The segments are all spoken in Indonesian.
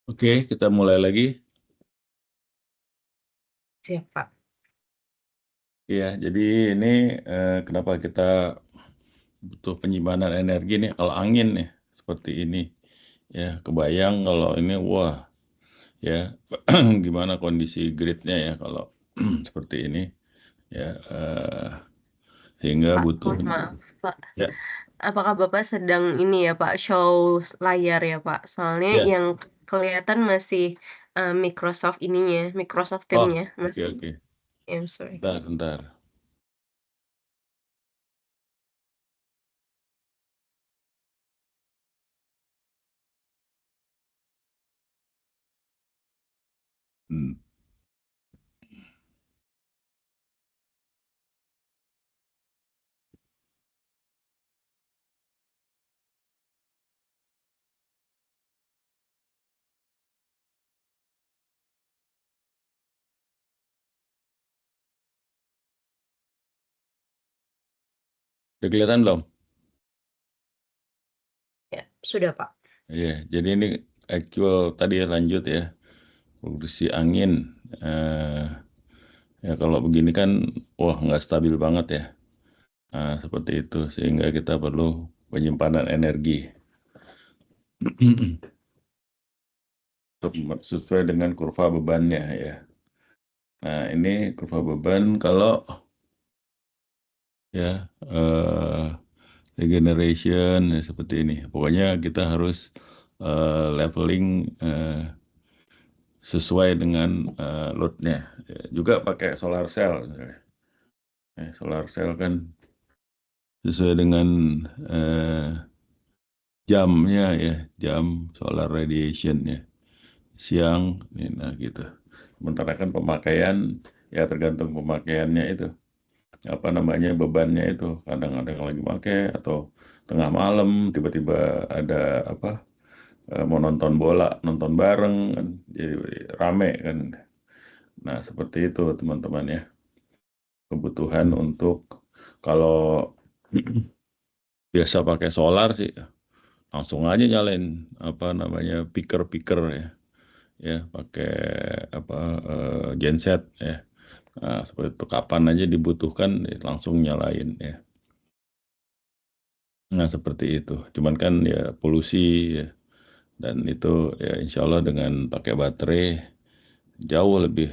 Oke, kita mulai lagi. Siap, Pak. Ya, jadi ini kenapa kita butuh penyimpanan energi nih kalau angin nih seperti ini. Ya, kebayang kalau ini wah ya gimana kondisi gridnya ya kalau seperti ini ya sehingga Pak, butuh mohon maaf, Pak. ya Apakah Bapak sedang ini ya, Pak, show layar ya, Pak? Soalnya ya. yang kelihatan masih Microsoft ininya, Microsoft Oh, Teams-nya oke masih. oke. I'm sorry. Bentar bentar. Hmm. Udah kelihatan belum? Ya, sudah, Pak. Iya, jadi ini actual tadi ya lanjut ya. Produksi angin. eh Ya kalau begini kan, wah nggak stabil banget ya. Nah, seperti itu sehingga kita perlu penyimpanan energi untuk sesuai dengan kurva bebannya ya. Nah ini kurva beban kalau ya regeneration ya, seperti ini. Pokoknya kita harus leveling sesuai dengan loadnya. Ya, juga pakai solar cell. Misalnya. Solar cell kan sesuai dengan eh, jamnya ya, jam solar radiation ya, siang, nah gitu. Sementara kan pemakaian ya tergantung pemakaiannya itu, apa namanya bebannya itu, kadang-kadang lagi pakai atau tengah malam tiba-tiba ada apa mau nonton bola, nonton bareng kan, jadi rame kan. Nah seperti itu teman-teman ya, kebutuhan untuk kalau biasa pakai solar sih langsung aja nyalain apa namanya picker ya ya pakai apa genset ya. Nah, seperti itu kapan aja dibutuhkan ya, langsung nyalain ya. Nah seperti itu. Cuman kan ya polusi ya, dan itu ya insya Allah dengan pakai baterai jauh lebih,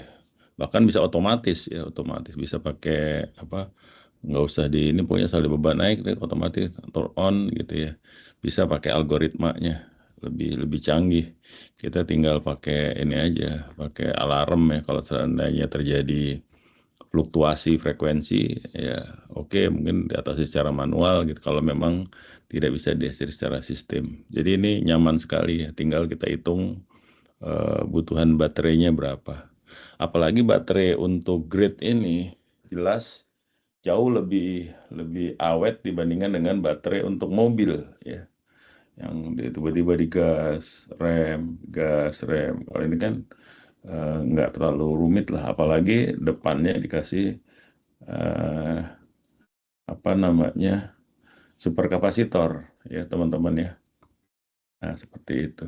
bahkan bisa otomatis ya, otomatis bisa pakai apa, nggak usah di ini, pokoknya sekali beban naik deh, otomatis turn on gitu ya, bisa pakai algoritmanya lebih lebih canggih. Kita tinggal pakai ini aja, pakai alarm ya kalau seandainya terjadi fluktuasi frekuensi ya, oke mungkin diatasi secara manual gitu kalau memang tidak bisa diatasi secara sistem. Jadi ini nyaman sekali ya, tinggal kita hitung butuhan baterainya berapa. Apalagi baterai untuk grid ini jelas jauh lebih lebih awet dibandingkan dengan baterai untuk mobil ya, yang tiba-tiba digas rem. Kalau ini kan nggak terlalu rumit lah, apalagi depannya dikasih eh, apa namanya superkapasitor ya teman-teman ya. Nah seperti itu.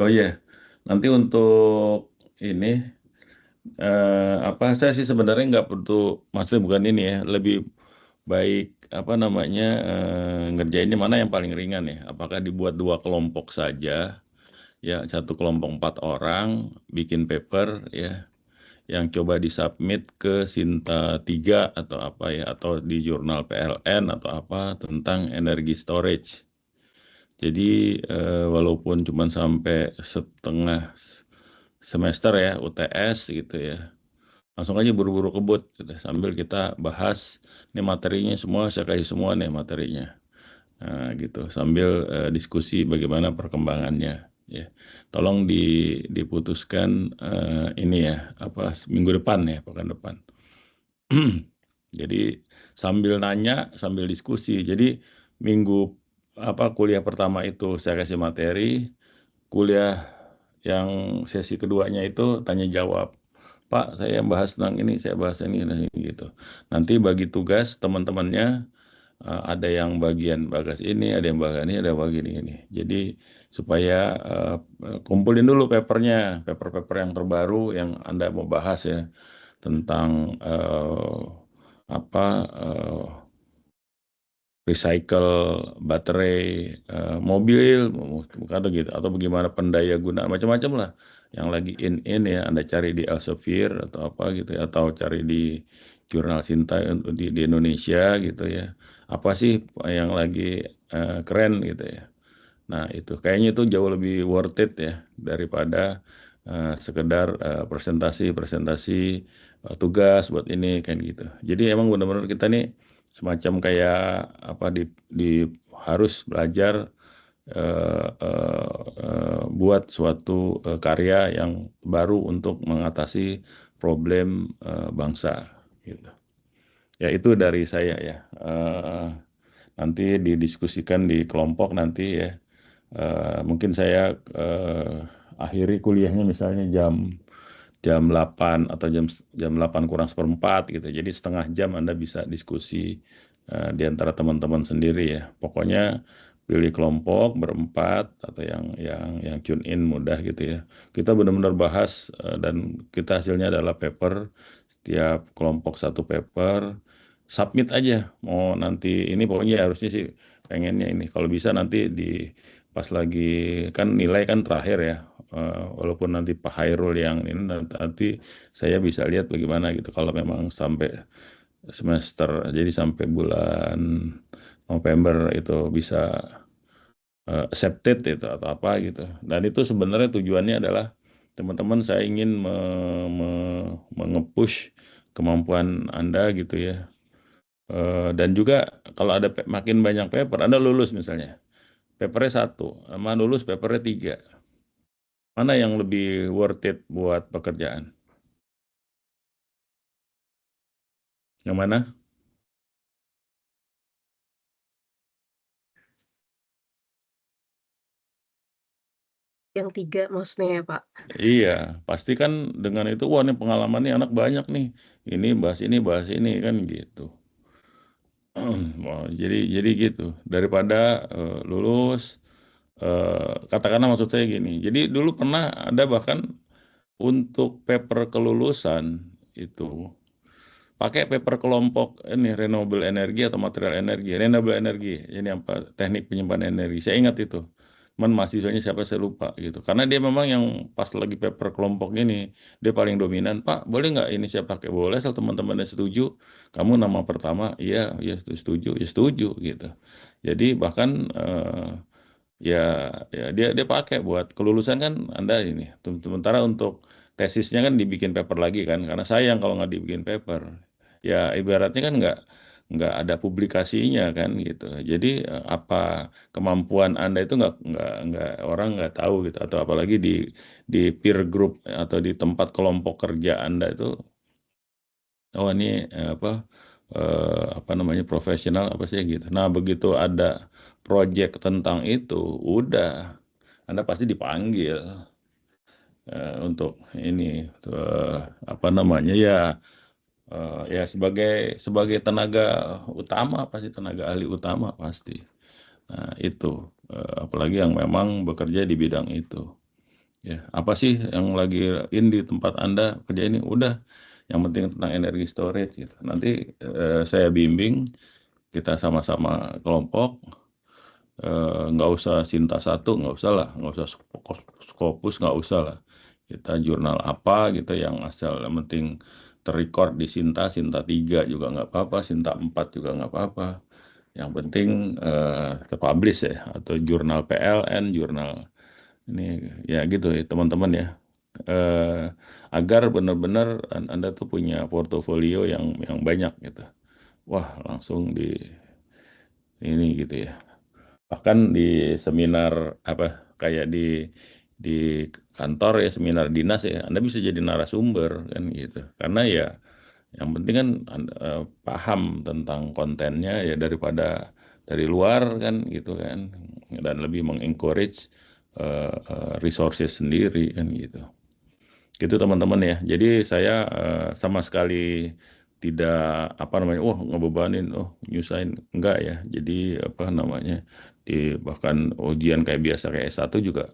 Oh iya, nanti untuk ini apa, saya sih sebenarnya nggak perlu, maksudnya bukan ini ya, lebih baik apa namanya ngerjainnya mana yang paling ringan ya, apakah dibuat dua kelompok saja ya, satu kelompok 4 orang bikin paper ya, yang coba disubmit ke Sinta 3 atau apa ya, atau di jurnal PLN atau apa tentang energi storage. Jadi walaupun cuma sampai setengah semester ya UTS gitu ya, langsung aja buru-buru kebut gitu, sambil kita bahas nih materinya semua, saya kasih semua nih materinya. Nah, gitu sambil diskusi bagaimana perkembangannya ya. Tolong diputuskan ini ya apa minggu depan ya, pekan depan. Jadi sambil nanya sambil diskusi, jadi minggu apa kuliah pertama itu saya kasih materi, kuliah yang sesi keduanya itu tanya jawab. Pak, saya bahas tentang ini, saya bahas ini gitu. Nanti bagi tugas teman-temannya ada yang bagian bagas ini, ada yang bagian ini, ada yang bagian ini. Jadi supaya kumpulin dulu papernya, paper-paper yang terbaru yang Anda mau bahas ya tentang apa recycle baterai mobil, atau gitu, atau bagaimana pendaya gunaan macam-macam lah yang lagi in ya Anda cari di Elsevier atau apa gitu ya, atau cari di jurnal Sinta di Indonesia gitu ya. Apa sih yang lagi keren gitu ya. Nah, itu kayaknya itu jauh lebih worth it ya daripada sekedar presentasi-presentasi tugas buat ini kan gitu. Jadi emang benar-benar kita nih semacam kayak apa di harus belajar buat suatu karya yang baru untuk mengatasi problem bangsa gitu. Ya itu dari saya ya. Nanti didiskusikan di kelompok nanti ya. Mungkin saya akhiri kuliahnya misalnya jam jam 8 atau jam jam 8 kurang seperempat gitu. Jadi setengah jam Anda bisa diskusi di antara teman-teman sendiri ya. Pokoknya pilih kelompok berempat atau yang tune in mudah gitu ya. Kita benar-benar bahas dan kita hasilnya adalah paper, setiap kelompok satu paper, submit aja. Mau nanti ini pokoknya harusnya sih pengennya ini. Kalau bisa nanti di pas lagi kan nilai kan terakhir ya. Walaupun nanti Pak Hairul yang ini nanti saya bisa lihat bagaimana gitu. Kalau memang sampai semester, jadi sampai bulan November itu bisa accepted itu atau apa gitu. Dan itu sebenarnya tujuannya adalah teman-teman saya ingin mengepush kemampuan Anda gitu ya. Dan juga kalau ada makin banyak paper, Anda lulus misalnya, papernya satu, sama lulus papernya tiga. Mana yang lebih worth it buat pekerjaan? Yang mana? Yang 3 maksudnya ya, Pak? Iya, pasti kan dengan itu, wah ini pengalamannya anak banyak nih. Ini bahas ini kan gitu. Wah, jadi gitu. Daripada lulus, katakanlah maksud saya gini. Jadi dulu pernah ada bahkan untuk paper kelulusan itu pakai paper kelompok ini renewable energy atau material energi, renewable energi. Ini apa? Teknik penyimpanan energi. Saya ingat itu. Cuman mahasiswanya siapa saya lupa gitu. Karena dia memang yang pas lagi paper kelompok ini dia paling dominan. Pak, boleh nggak ini saya pakai? Boleh, asal teman-temannya setuju. Kamu nama pertama, iya, iya setuju, ya setuju gitu. Jadi bahkan ya ya dia pakai buat kelulusan kan Anda ini. Sementara untuk tesisnya kan dibikin paper lagi kan, karena sayang kalau nggak dibikin paper. Ya ibaratnya kan nggak ada publikasinya kan gitu. Jadi apa kemampuan Anda itu nggak orang nggak tahu gitu, atau apalagi di peer group atau di tempat kelompok kerja Anda itu, oh ini apa namanya profesional apa sih gitu. Nah begitu ada project tentang itu, udah Anda pasti dipanggil untuk ini apa namanya ya ya sebagai sebagai tenaga utama, pasti tenaga ahli utama pasti. Nah itu apalagi yang memang bekerja di bidang itu. Ya, apa sih yang lagi in di tempat Anda kerja ini? Udah, yang penting tentang energi storage gitu. Nanti saya bimbing, kita sama-sama kelompok, nggak usah Sinta satu, nggak usah lah, nggak usah Scopus, nggak usah lah. Kita jurnal apa gitu yang asal, yang penting terrecord di Sinta, Sinta 3 juga nggak apa-apa, Sinta 4 juga nggak apa-apa. Yang penting terpublish ya, atau jurnal PLN, jurnal ini ya gitu ya teman-teman ya. Eh, Agar benar-benar Anda tuh punya portofolio yang banyak gitu. Wah, langsung di ini gitu ya. Bahkan di seminar apa kayak di kantor ya, seminar dinas ya, Anda bisa jadi narasumber kan gitu. Karena ya yang penting kan Anda paham tentang kontennya ya daripada dari luar kan gitu kan, dan lebih mengencourage resources sendiri kan gitu. Gitu teman-teman ya. Jadi saya sama sekali tidak apa namanya, oh ngebebanin, oh nyusahin, enggak ya. Jadi apa namanya, bahkan ujian kayak biasa kayak S1 juga,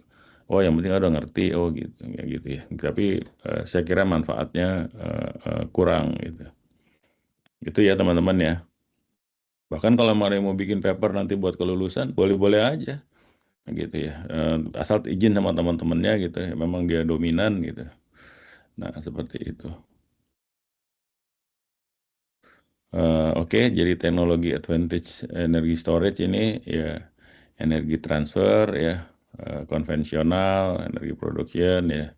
oh yang penting udah ngerti, oh gitu, kayak gitu ya. Tapi saya kira manfaatnya kurang gitu. Itu ya teman-teman ya. Bahkan kalau mau bikin paper nanti buat kelulusan, boleh-boleh aja gitu ya. Asal izin sama teman-temannya gitu ya. Memang dia dominan gitu. Nah, seperti itu. Oke, jadi teknologi advantage energi storage ini ya energi transfer ya, konvensional, energi production ya,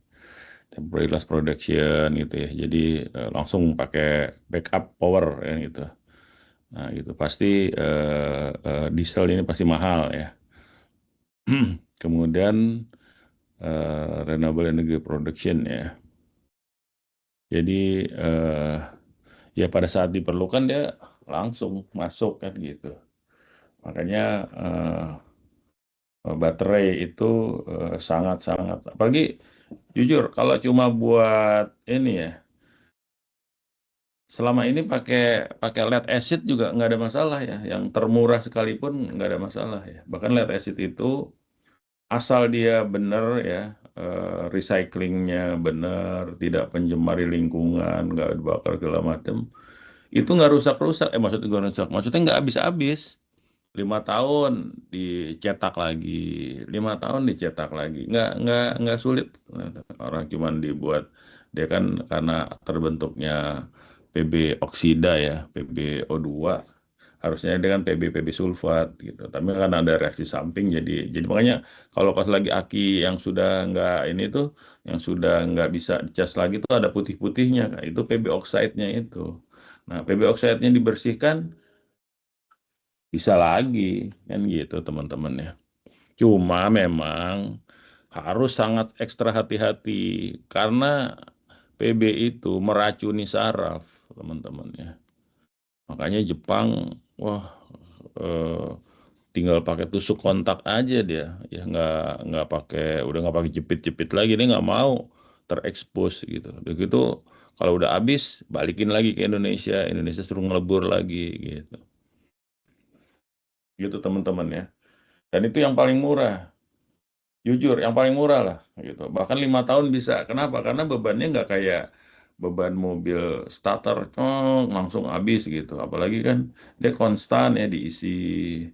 temporary loss production gitu ya. Jadi langsung pakai backup power ya gitu. Nah, itu pasti diesel ini pasti mahal ya. Kemudian renewable energy production ya. Jadi ya pada saat diperlukan dia langsung masuk kan gitu. Makanya baterai itu sangat-sangat, apalagi jujur kalau cuma buat ini ya, selama ini pakai pakai lead acid juga nggak ada masalah ya, yang termurah sekalipun nggak ada masalah ya. Bahkan lead acid itu asal dia benar ya, recyclingnya benar, tidak pencemari lingkungan, nggak dibakar segala macam, itu nggak rusak-rusak. Maksudnya nggak rusak, maksudnya nggak habis-habis. 5 tahun dicetak lagi, 5 tahun dicetak lagi, nggak sulit. Orang cuman dibuat, dia kan karena terbentuknya PB oksida ya, PbO2, harusnya dengan PB sulfat gitu. Tapi kan ada reaksi samping, jadi makanya kalau pas lagi aki yang sudah nggak ini tuh, yang sudah nggak bisa dicas lagi tuh ada putih-putihnya, Kak. Itu PB oxide-nya itu. Nah, PB oxide-nya dibersihkan bisa lagi kan gitu teman-teman ya. Cuma memang harus sangat ekstra hati-hati karena PB itu meracuni saraf teman-teman ya. Makanya Jepang, wah, eh, tinggal pakai tusuk kontak aja dia, ya nggak pakai, udah nggak pakai jepit-jepit lagi, dia nggak mau terekspos gitu. Begitu kalau udah habis balikin lagi ke Indonesia, Indonesia suruh ngelebur lagi gitu. Gitu teman-teman ya. Dan itu yang paling murah, jujur yang paling murah lah gitu. Bahkan 5 tahun bisa. Kenapa? Karena bebannya nggak kayak beban mobil starter, langsung habis gitu. Apalagi kan dia konstan ya diisi.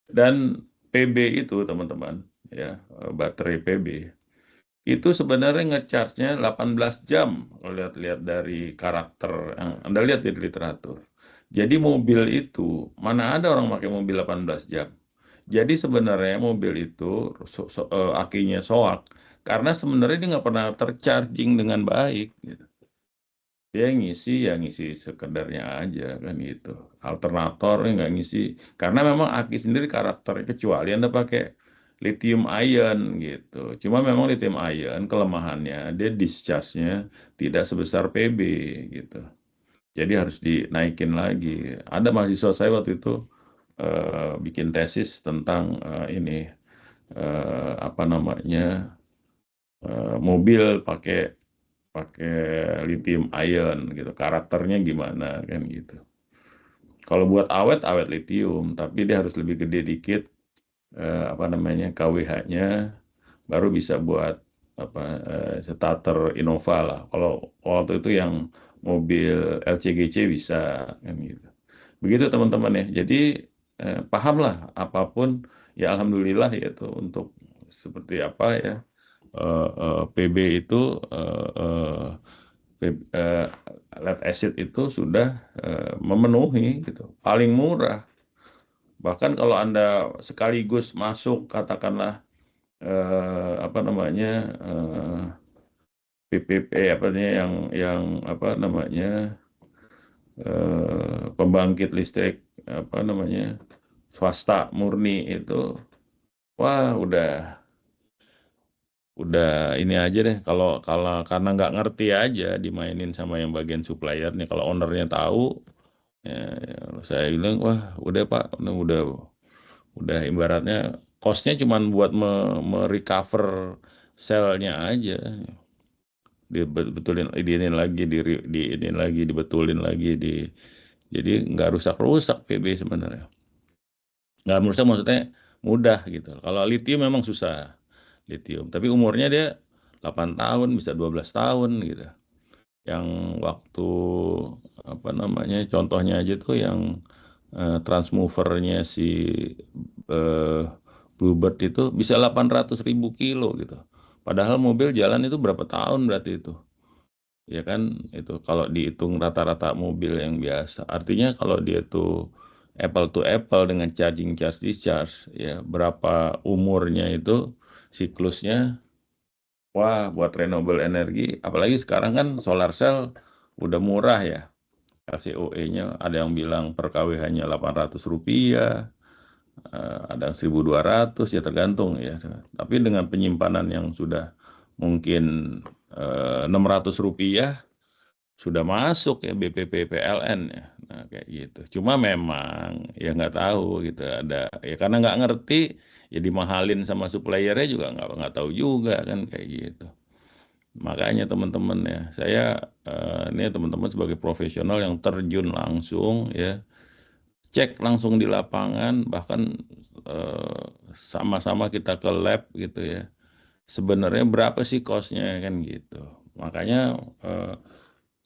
Dan PB itu teman-teman ya, baterai PB itu sebenarnya ngecharge-nya 18 jam kalau lihat-lihat dari karakter yang Anda lihat di literatur. Jadi mobil itu mana ada orang pakai mobil 18 jam. Jadi sebenarnya mobil itu akinya soak karena sebenarnya dia nggak pernah tercharging dengan baik gitu. Dia ngisi ya ngisi sekedarnya aja kan gitu. Alternatornya nggak ngisi karena memang aki sendiri karakternya, kecuali Anda pakai lithium ion gitu. Cuma memang lithium ion kelemahannya dia discharge-nya tidak sebesar PB gitu. Jadi harus dinaikin lagi. Ada mahasiswa saya waktu itu bikin tesis tentang ini apa namanya, mobil pakai pakai lithium ion gitu, karakternya gimana kan gitu. Kalau buat awet awet lithium, tapi dia harus lebih gede dikit, apa namanya, KWH-nya, baru bisa buat apa, starter Innova lah. Kalau waktu itu yang mobil LCGC bisa kan gitu. Begitu teman-teman ya. Jadi pahamlah apapun ya, alhamdulillah ya itu untuk seperti apa ya, PB itu, lead acid itu sudah memenuhi gitu, paling murah. Bahkan kalau Anda sekaligus masuk katakanlah apa namanya, PPP apa namanya, yang apa namanya, pembangkit listrik apa namanya, swasta murni itu, wah udah ini aja deh, kalau kalau karena nggak ngerti aja dimainin sama yang bagian suppliernya. Kalau ownernya tahu, ya, ya, saya bilang wah udah Pak, udah ibaratnya costnya cuman buat merecover selnya aja, dibetulin ini lagi, di ini lagi dibetulin lagi, jadi nggak rusak-rusak PB sebenarnya. Nggak merusak, maksudnya mudah gitu. Kalau lithium memang susah, lithium. Tapi umurnya dia 8 tahun, bisa 12 tahun gitu. Yang waktu apa namanya, contohnya aja tuh yang transmovernya si eh, Bluebird itu bisa 800.000 kilo gitu. Padahal mobil jalan itu berapa tahun berarti itu. Ya kan itu kalau dihitung rata-rata mobil yang biasa. Artinya kalau dia tuh apple to apple dengan charging charge discharge ya berapa umurnya itu siklusnya. Wah, buat renewable energi apalagi sekarang kan solar cell udah murah ya. LCOE-nya ada yang bilang per kWh-nya Rp800, ada yang 1.200 ya tergantung ya. Tapi dengan penyimpanan yang sudah mungkin Rp600 sudah masuk ya BPP PLN ya. Nah, kayak gitu. Cuma memang ya nggak tahu gitu ada ya karena nggak ngerti ya dimahalin sama suppliernya juga nggak tahu juga kan kayak gitu. Makanya teman-teman ya, saya ini teman-teman sebagai profesional yang terjun langsung ya, cek langsung di lapangan, bahkan eh, sama-sama kita ke lab gitu ya. Sebenarnya berapa sih cost-nya kan gitu. Makanya eh,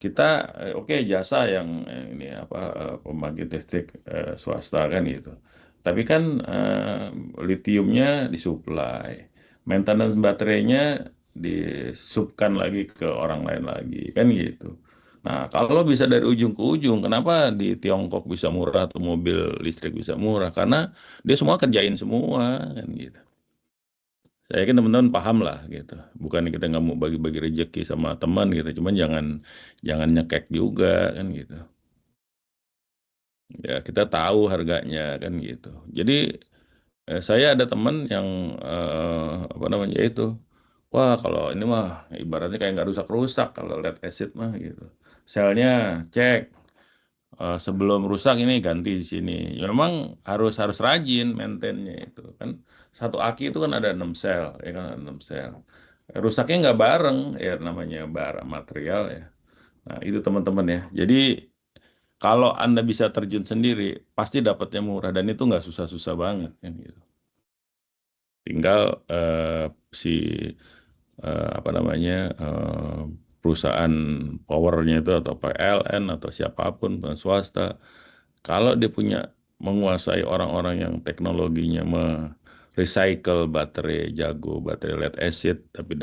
kita oke jasa yang ini apa pembangkit listrik swasta kan gitu. Tapi kan litiumnya disuplai, maintenance baterainya disubkan lagi ke orang lain lagi kan gitu. Nah, kalau bisa dari ujung ke ujung, kenapa di Tiongkok bisa murah atau mobil listrik bisa murah? Karena dia semua kerjain semua kan gitu. Saya yakin teman-teman paham lah gitu. Bukan kita nggak mau bagi-bagi rezeki sama teman gitu. Cuman jangan jangan nyekek juga kan gitu. Ya kita tahu harganya kan gitu. Jadi saya ada teman yang apa namanya ya itu. Wah kalau ini mah ibaratnya kayak nggak rusak-rusak kalau lead acid mah gitu. Selnya cek. Sebelum rusak ini ganti di sini. Ya, memang harus harus rajin maintainnya itu kan. Satu aki itu kan ada 6 sel, ya kan ada 6 sel. Rusaknya nggak bareng, ya namanya bara material ya. Nah itu teman-teman ya. Jadi kalau Anda bisa terjun sendiri, pasti dapatnya murah dan itu nggak susah-susah banget kan gitu. Tinggal si apa namanya perusahaan powernya itu atau PLN atau siapapun swasta kalau dia punya menguasai orang-orang yang teknologinya recycle baterai jago baterai lead acid tapi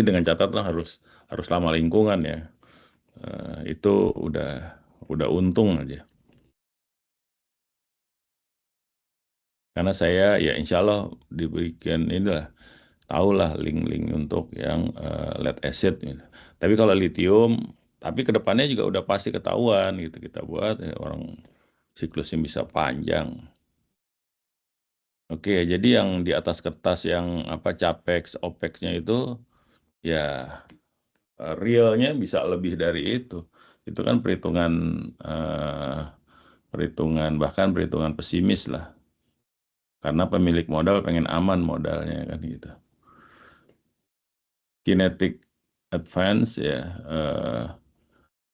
dengan catatan harus harus ramah lingkungan ya. Itu udah untung aja karena saya ya insya Allah diberikan inilah tahulah link-link untuk yang lead acid gitu. Tapi kalau lithium, tapi kedepannya juga udah pasti ketahuan gitu kita buat ya, orang siklusnya bisa panjang. Oke, jadi yang di atas kertas yang apa capex, opexnya itu ya realnya bisa lebih dari itu. Itu kan perhitungan bahkan perhitungan pesimis lah. Karena pemilik modal pengen aman modalnya kan gitu. Kinetic advance ya.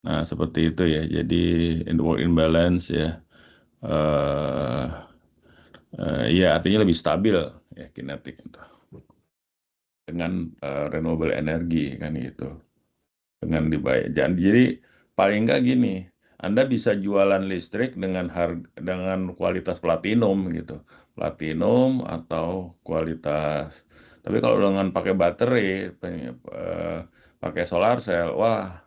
Nah, seperti itu ya. Jadi in work imbalance ya. eh ya artinya lebih stabil ya kinetik itu dengan renewable energy kan gitu. Dengan dibayar. Jadi paling enggak gini, Anda bisa jualan listrik dengan harga dengan kualitas platinum gitu. Platinum atau kualitas. Tapi kalau dengan pakai baterai, eh, pakai solar cell, wah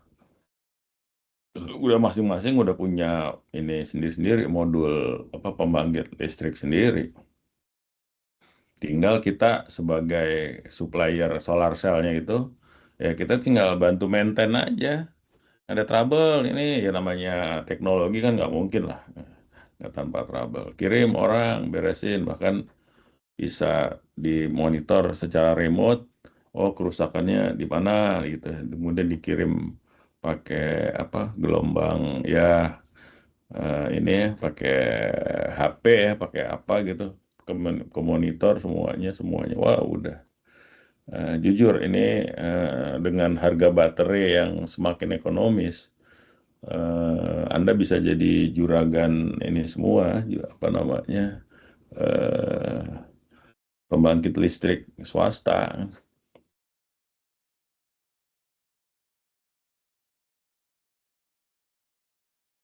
udah masing-masing udah punya ini sendiri-sendiri modul apa pembangkit listrik sendiri. Tinggal kita sebagai supplier solar cell-nya itu ya kita tinggal bantu maintain aja. Ada trouble ini ya namanya teknologi kan nggak mungkin lah nggak tanpa trouble. Kirim orang beresin bahkan bisa dimonitor secara remote. Oh kerusakannya di mana gitu. Kemudian dikirim pakai apa gelombang ya ini ya pakai HP ya pakai apa gitu ke monitor semuanya semuanya wah udah. Jujur ini dengan harga baterai yang semakin ekonomis Anda bisa jadi juragan ini semua apa namanya eh, pembangkit listrik swasta.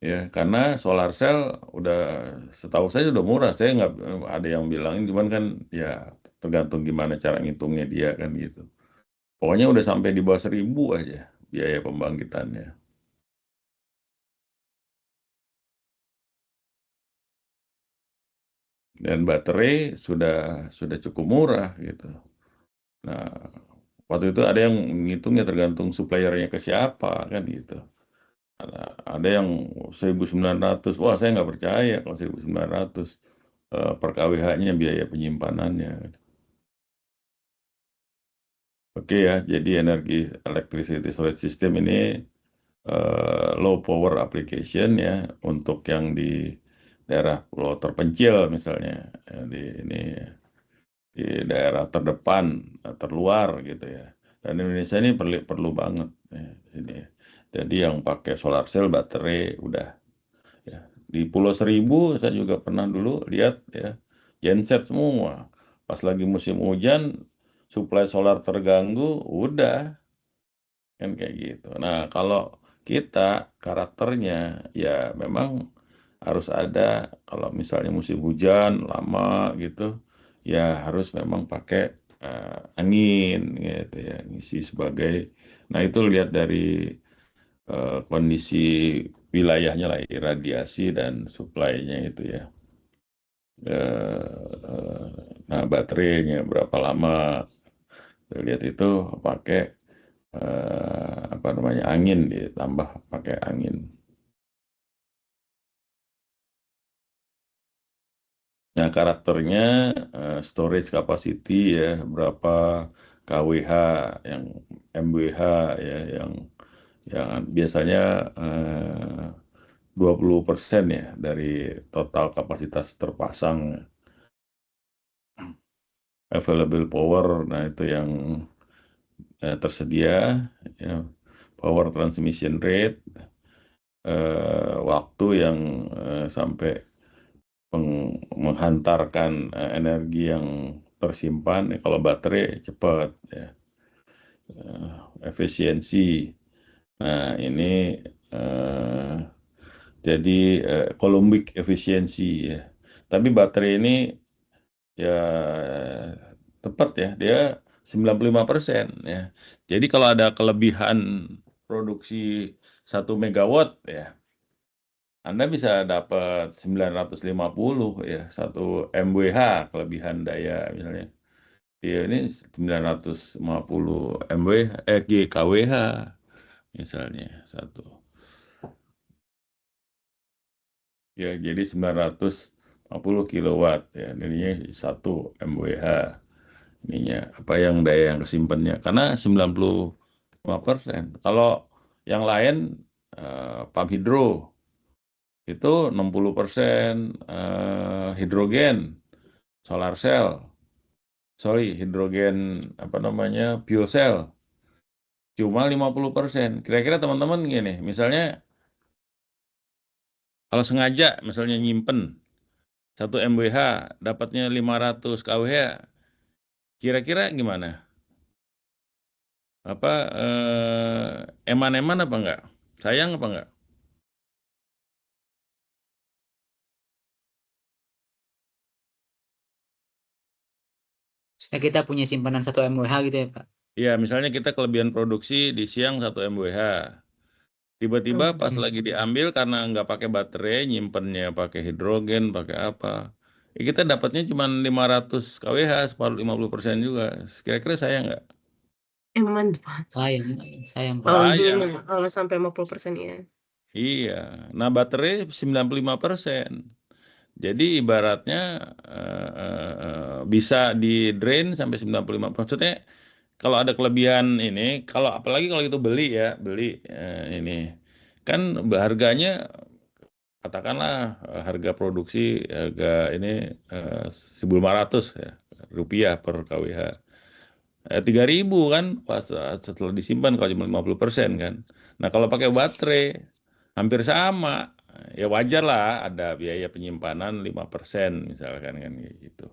Ya, karena solar cell udah setahu saya udah murah. Saya nggak ada yang bilang, cuman kan ya tergantung gimana cara ngitungnya dia kan gitu. Pokoknya udah sampai di bawah 1.000 aja biaya pembangkitannya. Dan baterai sudah cukup murah gitu. Nah, waktu itu ada yang ngitungnya tergantung suppliernya ke siapa kan gitu. Ada yang 1.900. Wah, saya nggak percaya kalau 1.900 per kWh-nya biaya penyimpanannya. Oke ya, jadi energi electricity storage system ini low power application ya untuk yang di daerah pulau terpencil misalnya, di daerah terdepan, terluar gitu ya. Dan Indonesia ini perlu banget ya, ini. Jadi yang pakai solar cell baterai udah ya. Di Pulau Seribu saya juga pernah dulu lihat ya, genset semua. Pas lagi musim hujan, suplai solar terganggu, udah kan kayak gitu. Nah, kalau kita karakternya ya memang harus ada, kalau misalnya musim hujan lama gitu, ya harus memang pakai angin gitu ya, ngisi sebagai. Nah, itu lihat dari kondisi wilayahnya lah, iradiasi dan suplainya itu ya. Nah, baterainya berapa lama? Lihat itu pakai apa namanya, angin, ditambah pakai angin. Nah, karakternya storage capacity ya, berapa kWh, yang MWh ya, yang biasanya 20% ya dari total kapasitas terpasang. Available power, nah itu yang tersedia ya, power transmission rate, waktu yang sampai menghantarkan energi yang tersimpan. Ya, kalau baterai cepat ya. Efisiensi. Nah, ini eh, jadi Coulombic efisiensi ya. Tapi baterai ini ya tepat ya, dia 95% ya. Jadi kalau ada kelebihan produksi 1 megawatt ya, Anda bisa dapat 950 ya, 1 MWh kelebihan daya misalnya. Ya, ini 950 kWh misalnya satu. Ya, jadi 950 kilowatt ya, ininya 1 MWh. Ininya apa yang daya yang kesimpannya, karena 95%. Kalau yang lain pump hidro itu 60% hidrogen, solar cell, sorry, hidrogen, apa namanya, fuel cell, cuma 50%. Kira-kira teman-teman gini, misalnya kalau sengaja misalnya nyimpen 1 MWh dapatnya 500 kWh, kira-kira gimana? Apa eman-eman apa enggak? Sayang apa enggak? Maksudnya kita punya simpanan 1 mWh gitu ya, Pak? Ya, misalnya kita kelebihan produksi di siang 1 MWh. Tiba-tiba pas Hmm. lagi diambil karena nggak pakai baterai, nyimpennya pakai hidrogen, pakai apa. Ya, kita dapatnya cuma 500 kWh, separuh 50% juga. Kira-kira saya nggak? Emang Pak. Sayang, sayang, Pak. Kalau Sayang. kalau sampai 50% ya. Iya. Nah, baterai 95%. Jadi ibaratnya bisa di drain sampai 95. Maksudnya kalau ada kelebihan ini, kalau apalagi kalau itu beli ya, beli ini kan harganya, katakanlah harga produksi, harga ini 1.500 ya, rupiah per kWh. 3.000 kan pas setelah disimpan kalau cuma 50% kan. Nah, kalau pakai baterai hampir sama. Ya wajar lah ada biaya penyimpanan 5% misalkan kan kayak gitu.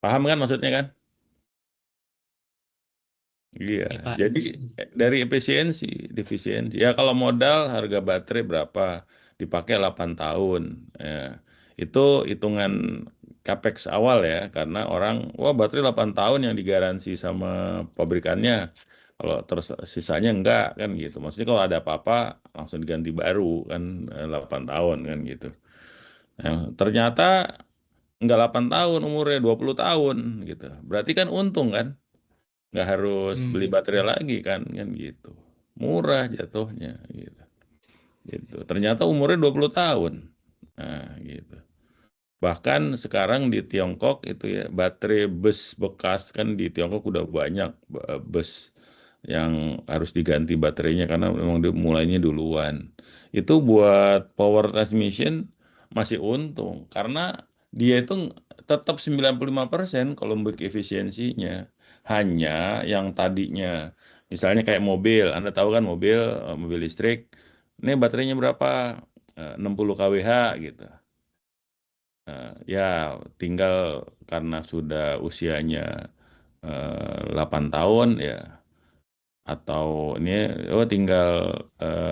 Paham kan maksudnya kan? Iya, Oke, Pak. jadi dari defisiensi. Ya kalau modal harga baterai berapa? Dipakai 8 tahun. Ya, itu hitungan capex awal ya, karena orang, wah baterai 8 tahun yang digaransi sama pabrikannya. Kalau terus sisanya enggak kan gitu. Maksudnya kalau ada apa-apa langsung diganti baru kan 8 tahun kan gitu. Nah, ternyata enggak 8 tahun umurnya 20 tahun gitu. Berarti kan untung kan? Nggak harus beli baterai lagi kan gitu, murah jatuhnya gitu. Ternyata umurnya 20 tahun. Nah gitu, bahkan sekarang di Tiongkok itu ya baterai bus bekas kan, di Tiongkok udah banyak bus yang harus diganti baterainya karena memang dia mulainya duluan. Itu buat power transmission masih untung karena dia itu tetap 95% kalau untuk efisiensinya. Hanya yang tadinya misalnya kayak mobil, Anda tahu kan mobil listrik, ini baterainya berapa? 60 kWh gitu. Ya tinggal karena sudah usianya 8 tahun ya, atau ini tinggal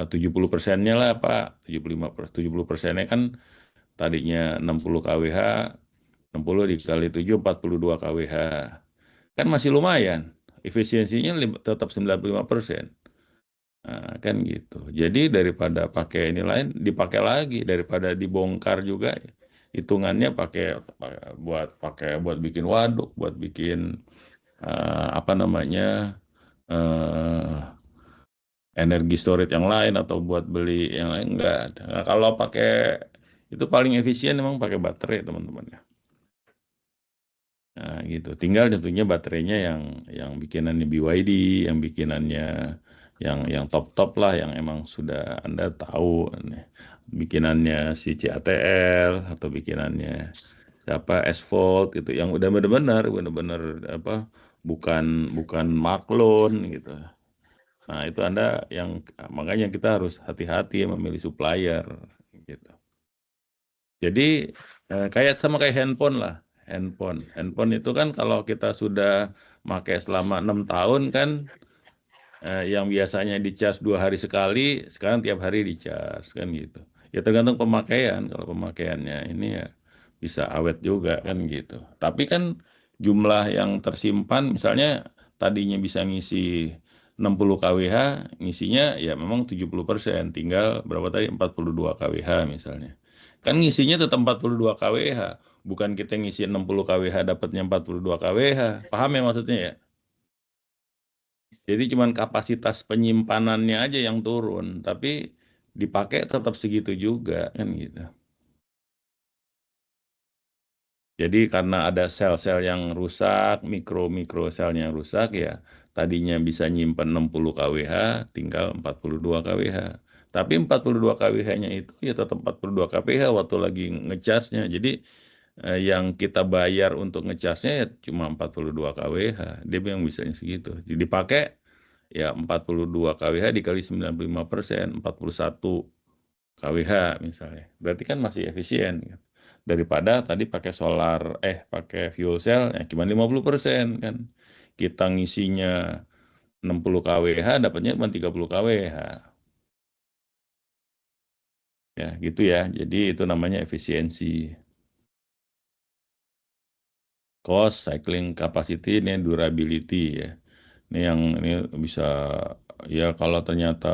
70%-nya lah Pak, 70% kan tadinya 60 kWh, 60 dikali 7 42 kWh, kan masih lumayan, efisiensinya tetap 95%. Nah, kan gitu. Jadi daripada pakai ini lain, dipakai lagi daripada dibongkar juga, hitungannya buat bikin waduk, buat bikin apa namanya, eh, energi storage yang lain atau buat beli yang lain enggak ada. Nah, kalau pakai itu paling efisien memang pakai baterai teman-teman ya. Nah, gitu. Tinggal tentunya baterainya yang bikinannya BYD, yang bikinannya yang top-top lah, yang emang sudah Anda tahu nih. Bikinannya si CATL atau bikinannya siapa Asphalt gitu, yang udah benar-benar apa, bukan bukan Marklon gitu. Nah, itu Anda yang makanya kita harus hati-hati memilih supplier gitu. Jadi kayak handphone lah, handphone itu kan kalau kita sudah pakai selama 6 tahun kan, yang biasanya dicas 2 hari sekali, sekarang tiap hari dicas kan gitu. Ya tergantung pemakaian. Kalau pemakaiannya ini ya bisa awet juga kan gitu. Tapi kan jumlah yang tersimpan, misalnya tadinya bisa ngisi 60 kWh, ngisinya ya memang 70%, tinggal berapa tadi, 42 kWh misalnya. Kan ngisinya tetap 42 kWh, bukan kita ngisi 60 kWh dapatnya 42 kWh. Paham ya maksudnya ya? Jadi cuman kapasitas penyimpanannya aja yang turun, tapi dipakai tetap segitu juga kan gitu. Jadi karena ada sel-sel yang rusak, mikro-mikro selnya yang rusak ya, tadinya bisa nyimpan 60 kWh, tinggal 42 kWh. Tapi 42 kWh-nya itu ya tetap 42 kWh waktu lagi ngecasnya. Jadi yang kita bayar untuk ngecasnya ya cuma 42 kWh. Dia bilang bisanya segitu. Jadi dipakai ya 42 kWh dikali 95%, 41 kWh misalnya. Berarti kan masih efisien kan. Daripada tadi pakai fuel cell ya cuma 50% kan. Kita ngisinya 60 kWh dapatnya cuma 30 kWh. Ya, gitu ya. Jadi itu namanya efisiensi. Cost, cycling capacity, ini durability ya. Ini bisa, ya kalau ternyata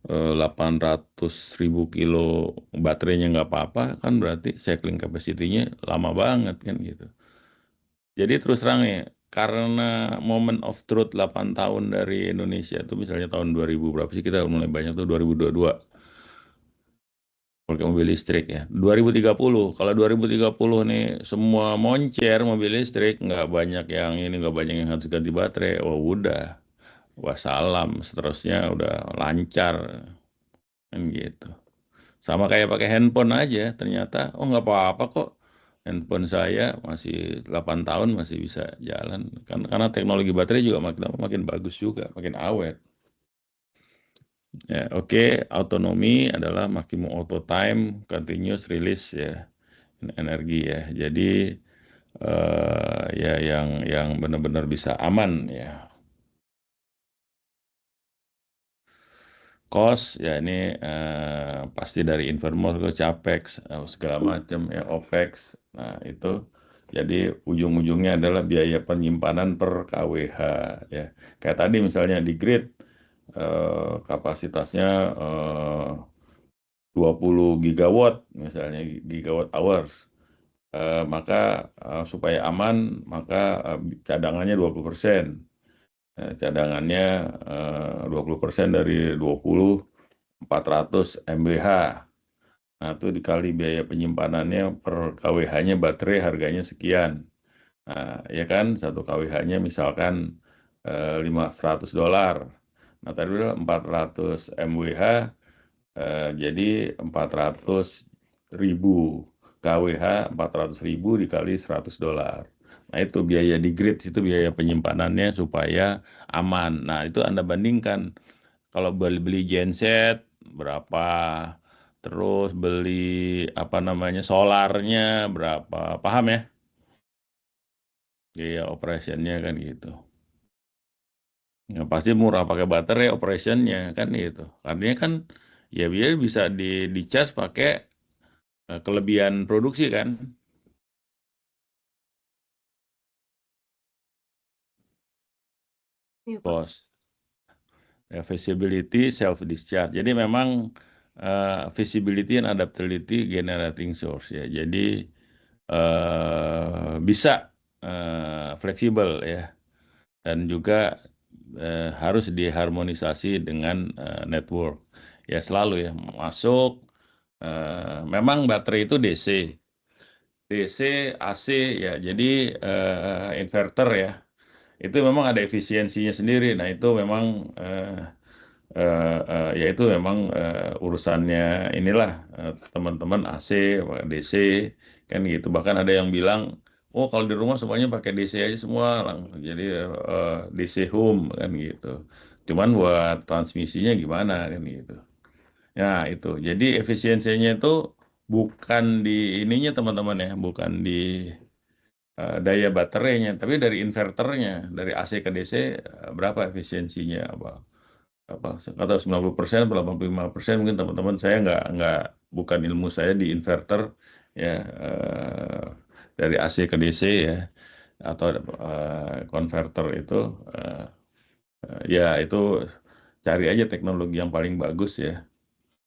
800.000 kilo baterainya nggak apa-apa kan, berarti cycling capacity-nya lama banget kan gitu. Jadi terus terang ya, karena moment of truth 8 tahun dari Indonesia itu misalnya tahun 2000 berapa sih kita mulai banyak tuh, 2022 pakai mobil listrik ya. 2030, kalau 2030 nih semua moncer mobil listrik, nggak banyak yang ini, nggak banyak yang harus ganti baterai. Oh udah, wassalam, seterusnya udah lancar kan gitu. Sama kayak pakai handphone aja, ternyata oh nggak apa-apa kok. Handphone saya masih 8 tahun masih bisa jalan. Kan karena teknologi baterai juga makin lama makin bagus juga, makin awet. Ya, oke, autonomi adalah maximum auto time continuous release ya energi ya. Jadi ya yang benar-benar bisa aman ya. Cost ya ini pasti dari Invermore ke Capex segala macam ya OPEX. Nah itu jadi ujung-ujungnya adalah biaya penyimpanan per kWh ya. Kayak tadi misalnya di grid kapasitasnya 20 gigawatt misalnya gigawatt hours. Maka supaya aman maka cadangannya 20%. Cadangannya 20% dari 20 400 MWh. Nah, itu dikali biaya penyimpanannya per kWh-nya baterai harganya sekian. Nah, ya kan, satu kWh-nya misalkan $500. Nah, tadi udah 400 MWh, jadi 400.000 kWh, 400.000 dikali $100. Nah, itu biaya di grid, itu biaya penyimpanannya supaya aman. Nah, itu Anda bandingkan. Kalau beli genset berapa, terus beli apa namanya solarnya berapa, paham ya? Biaya operationnya kan gitu. Ya, pasti murah pakai baterai operationnya kan gitu. Artinya kan ya biar bisa di charge pakai kelebihan produksi kan, Iya, Pak. bos. Ya, visibility self discharge. Jadi memang visibility and adaptability generating source ya. Jadi bisa fleksibel ya dan juga harus diharmonisasi dengan network ya selalu ya masuk memang baterai itu DC AC ya jadi inverter ya itu memang ada efisiensinya sendiri. Nah itu memang ya itu memang urusannya inilah teman-teman AC, DC kan gitu. Bahkan ada yang bilang, oh kalau di rumah semuanya pakai DC aja semua, jadi DC home kan gitu. Cuman buat transmisinya gimana kan gitu. Nah itu, jadi efisiensinya itu bukan di ininya teman-teman ya, bukan di daya baterainya, tapi dari inverternya, dari AC ke DC berapa efisiensinya apa atau 90% atau 85% mungkin teman-teman saya nggak bukan ilmu saya di inverter ya dari AC ke DC ya atau konverter itu eh, ya itu cari aja teknologi yang paling bagus ya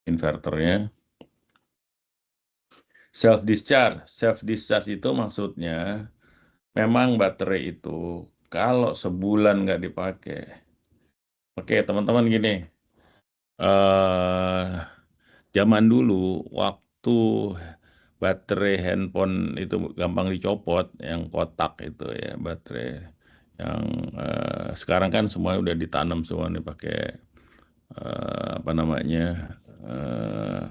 inverternya. Self discharge itu maksudnya memang baterai itu kalau sebulan nggak dipakai, oke teman-teman gini, eh zaman dulu waktu baterai handphone itu gampang dicopot, yang kotak itu ya baterai yang sekarang kan semua udah ditanam semua nih pakai apa namanya eh,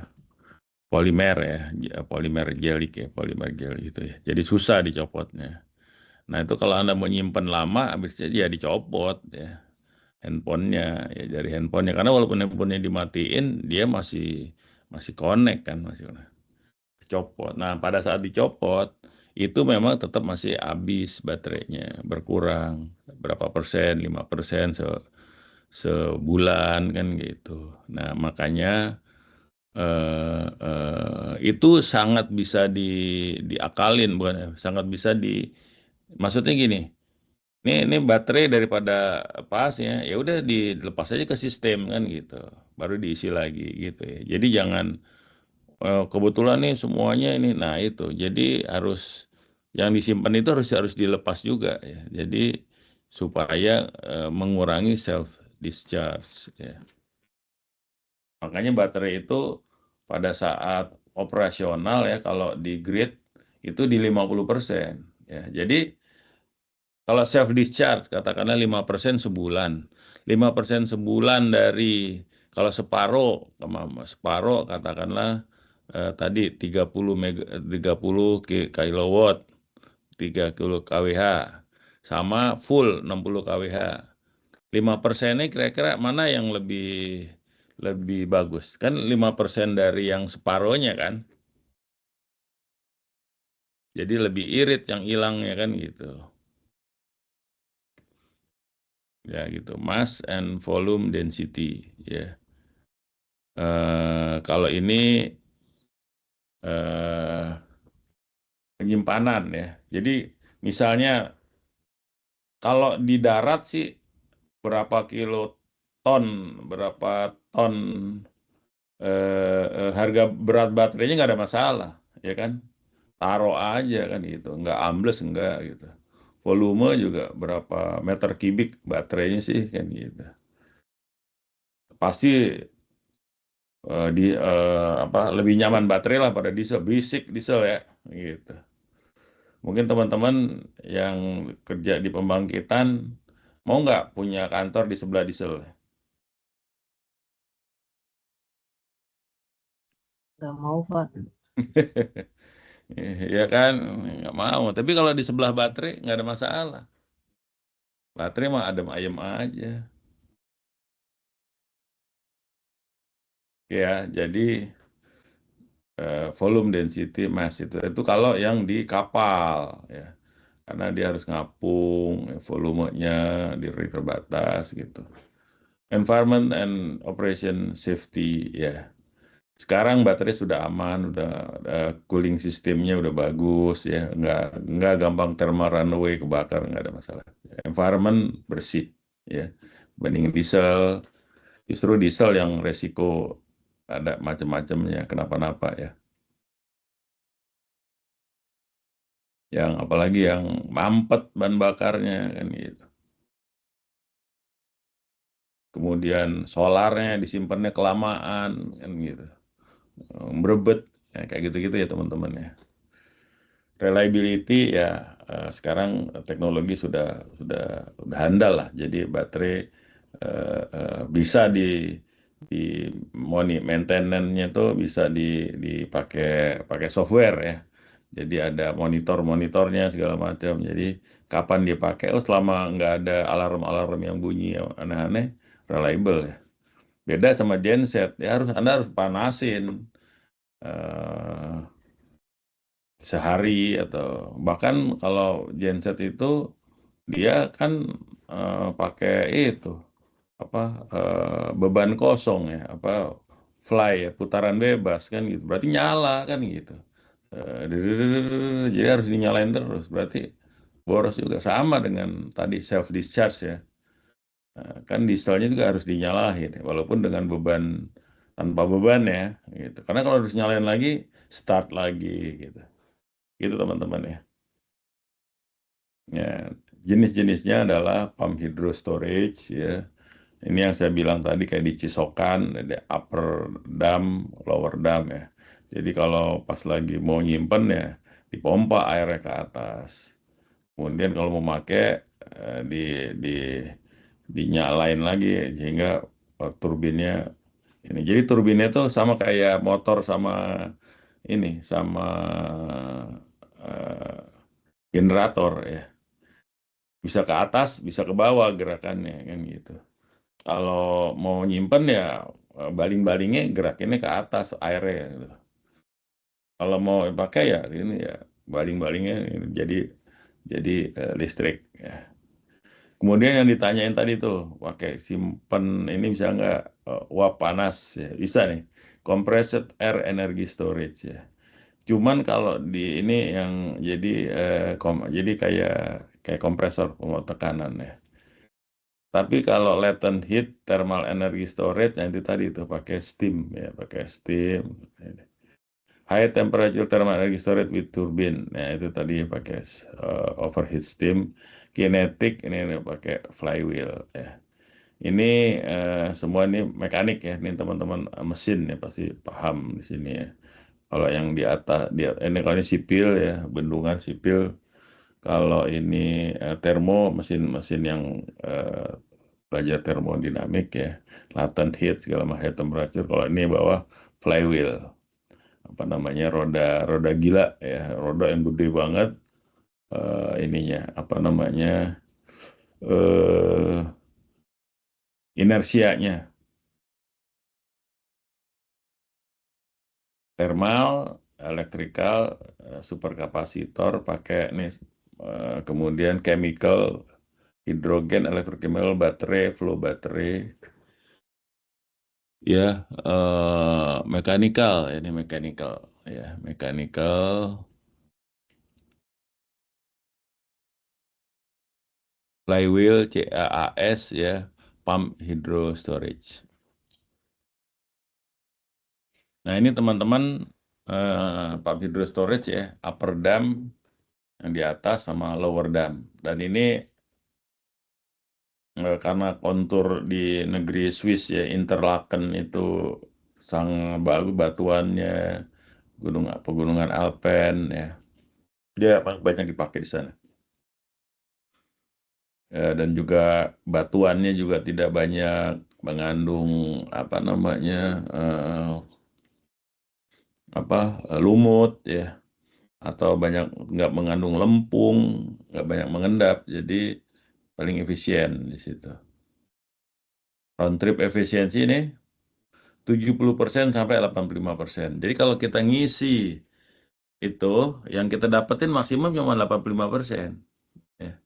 polimer ya, polimer gelik ya, polimer gel gitu ya. Jadi susah dicopotnya. Nah itu kalau Anda mau nyimpen lama, habisnya ya dicopot ya handphonenya ya dari handphonenya karena walaupun handphonenya dimatiin dia masih masih connect kan masih copot. Nah pada saat dicopot itu memang tetap masih habis baterainya berkurang berapa persen 5% sebulan kan gitu. Nah makanya itu sangat bisa diakalin bukan ya? Sangat bisa maksudnya gini. Ini baterai daripada pasnya ya udah dilepas aja ke sistem kan gitu. Baru diisi lagi gitu ya. Jadi jangan kebetulan nih semuanya ini. Nah itu. Jadi harus yang disimpan itu harus harus dilepas juga ya. Jadi supaya mengurangi self discharge ya. Makanya baterai itu pada saat operasional ya kalau di grid itu di 50% ya. Jadi kalau self discharge katakanlah 5% sebulan. 5% sebulan dari kalau separuh katakanlah tadi 30 kilowatt 30 kWh sama full 60 kWh. 5%-nya kira-kira mana yang lebih lebih bagus? Kan 5% dari yang separohnya kan. Jadi lebih irit yang hilang ya kan gitu. Ya gitu, mass and volume density ya. Kalau ini eh, penyimpanan ya. Jadi misalnya kalau di darat sih berapa kiloton, berapa ton harga berat baterainya nggak ada masalah, ya kan? Taruh aja kan gitu, nggak ambles nggak gitu. Volume juga berapa meter kubik baterainya sih kan gitu. Pasti apa lebih nyaman baterai lah pada diesel, berisik diesel ya gitu. Mungkin teman-teman yang kerja di pembangkitan mau nggak punya kantor di sebelah diesel? Nggak mau, Pak. Ya kan, nggak mau. Tapi kalau di sebelah baterai nggak ada masalah. Baterai mah adem ayem aja. Ya, jadi volume density mass itu kalau yang di kapal ya. Karena dia harus ngapung, ya, volumenya di terbatas gitu. Environment and operation safety ya. Sekarang baterai sudah aman, udah cooling sistemnya udah bagus ya, nggak gampang thermal runaway kebakar, nggak ada masalah. Environment bersih ya, bandingin diesel, justru diesel yang resiko ada macam-macamnya, kenapa-napa ya. Yang apalagi yang mampet ban bakarnya kan gitu. Kemudian solarnya disimpannya kelamaan kan gitu, berebet ya, kayak gitu-gitu ya teman-teman ya. Reliability ya sekarang teknologi sudah handal lah. Jadi baterai bisa di maintenance-nya tuh bisa dipakai software ya. Jadi ada monitornya segala macam. Jadi kapan dipakai? Oh selama nggak ada alarm-alarm yang bunyi aneh-aneh, reliable ya. Beda sama genset ya Anda harus panasin. eh, Sehari atau bahkan kalau genset itu dia kan pakai itu apa beban kosong ya apa fly ya putaran bebas kan gitu berarti nyala kan gitu. Jadi harus dinyalain terus berarti boros juga sama dengan tadi self discharge ya. Kan dieselnya juga harus dinyalain ya, walaupun dengan beban tanpa beban ya gitu karena kalau harus nyalain lagi start lagi gitu gitu teman-teman ya. Ya, jenis-jenisnya adalah pump hydro storage ya. Ini yang saya bilang tadi kayak di Cisokan, ada upper dam, lower dam ya. Jadi kalau pas lagi mau nyimpen ya dipompa airnya ke atas. Kemudian kalau mau pakai di dinyalain lagi sehingga turbinnya ini. Jadi turbinnya itu sama kayak motor sama ini sama eh, generator ya. Bisa ke atas, bisa ke bawah gerakannya kan gitu. Kalau mau nyimpen ya baling-balingnya gerakinnya ke atas airnya gitu. Kalau mau pakai ya ini ya baling-balingnya ini jadi listrik ya. Kemudian yang ditanyain tadi tuh pakai simpen ini bisa nggak uap panas ya bisa nih compressed air energy storage ya. Cuman kalau di ini yang jadi jadi kayak kompresor penguat tekanan ya. Tapi kalau latent heat thermal energy storage yang itu tadi itu pakai steam ya, pakai steam. High temperature thermal energy storage with turbine. Nah, itu tadi pakai overheat steam. Kinetic ini pakai flywheel ya. Ini semua ini mekanik ya. Ini teman-teman mesin ya pasti paham di sini ya. Kalau yang di atas ini kalau ini sipil ya, bendungan sipil. Kalau ini termo mesin-mesin yang belajar termodinamik ya, latent heat segala macam high temperature. Kalau ini bawah flywheel, apa namanya roda roda gila ya, roda yang gede banget ininya apa namanya eh inersianya thermal electrical, superkapasitor pakai nih, kemudian chemical, hidrogen, electrochemical, baterai, flow baterai, ya, mechanical, ini mechanical, ya, mechanical, flywheel, CAAS, ya, pump hydro storage. Nah, ini teman-teman, pump hydro storage ya, upper dam yang di atas sama lower dam. Dan ini karena kontur di negeri Swiss ya, Interlaken itu sangat bagus batuannya, pegunungan Alpen ya, dia banyak dipakai di sana. Dan juga batuannya juga tidak banyak mengandung apa namanya lumut ya, atau banyak nggak mengandung lempung, nggak banyak mengendap, jadi paling efisien di situ. Round trip efisiensi ini 70% sampai 85%. Jadi kalau kita ngisi itu, yang kita dapetin maksimum cuma 85%. Ya.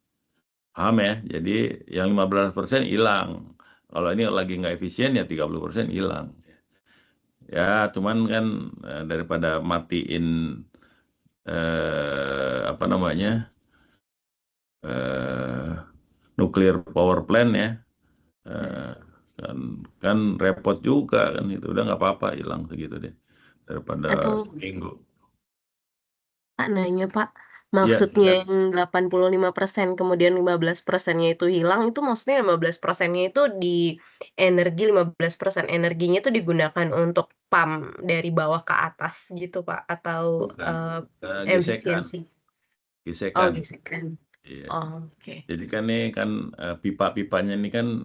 Paham ya? Jadi yang 15% hilang. Kalau ini lagi nggak efisien ya 30% hilang. Ya, cuman kan daripada matiin apa namanya nuklir power plant ya, kan repot juga kan, itu udah nggak apa-apa hilang segitu deh daripada Atau seminggu. Pak nanya Pak, Iya, maksudnya silakan. yang 85% kemudian 15%-nya itu hilang, itu maksudnya 15%-nya itu di energi, 15% energinya itu digunakan untuk pump dari bawah ke atas gitu Pak? Atau Bukan. Gesekan, efisiensi? Oh, gesekan. gesekan. Iya. Oh, oke. Jadi kan nih kan pipa-pipanya ini kan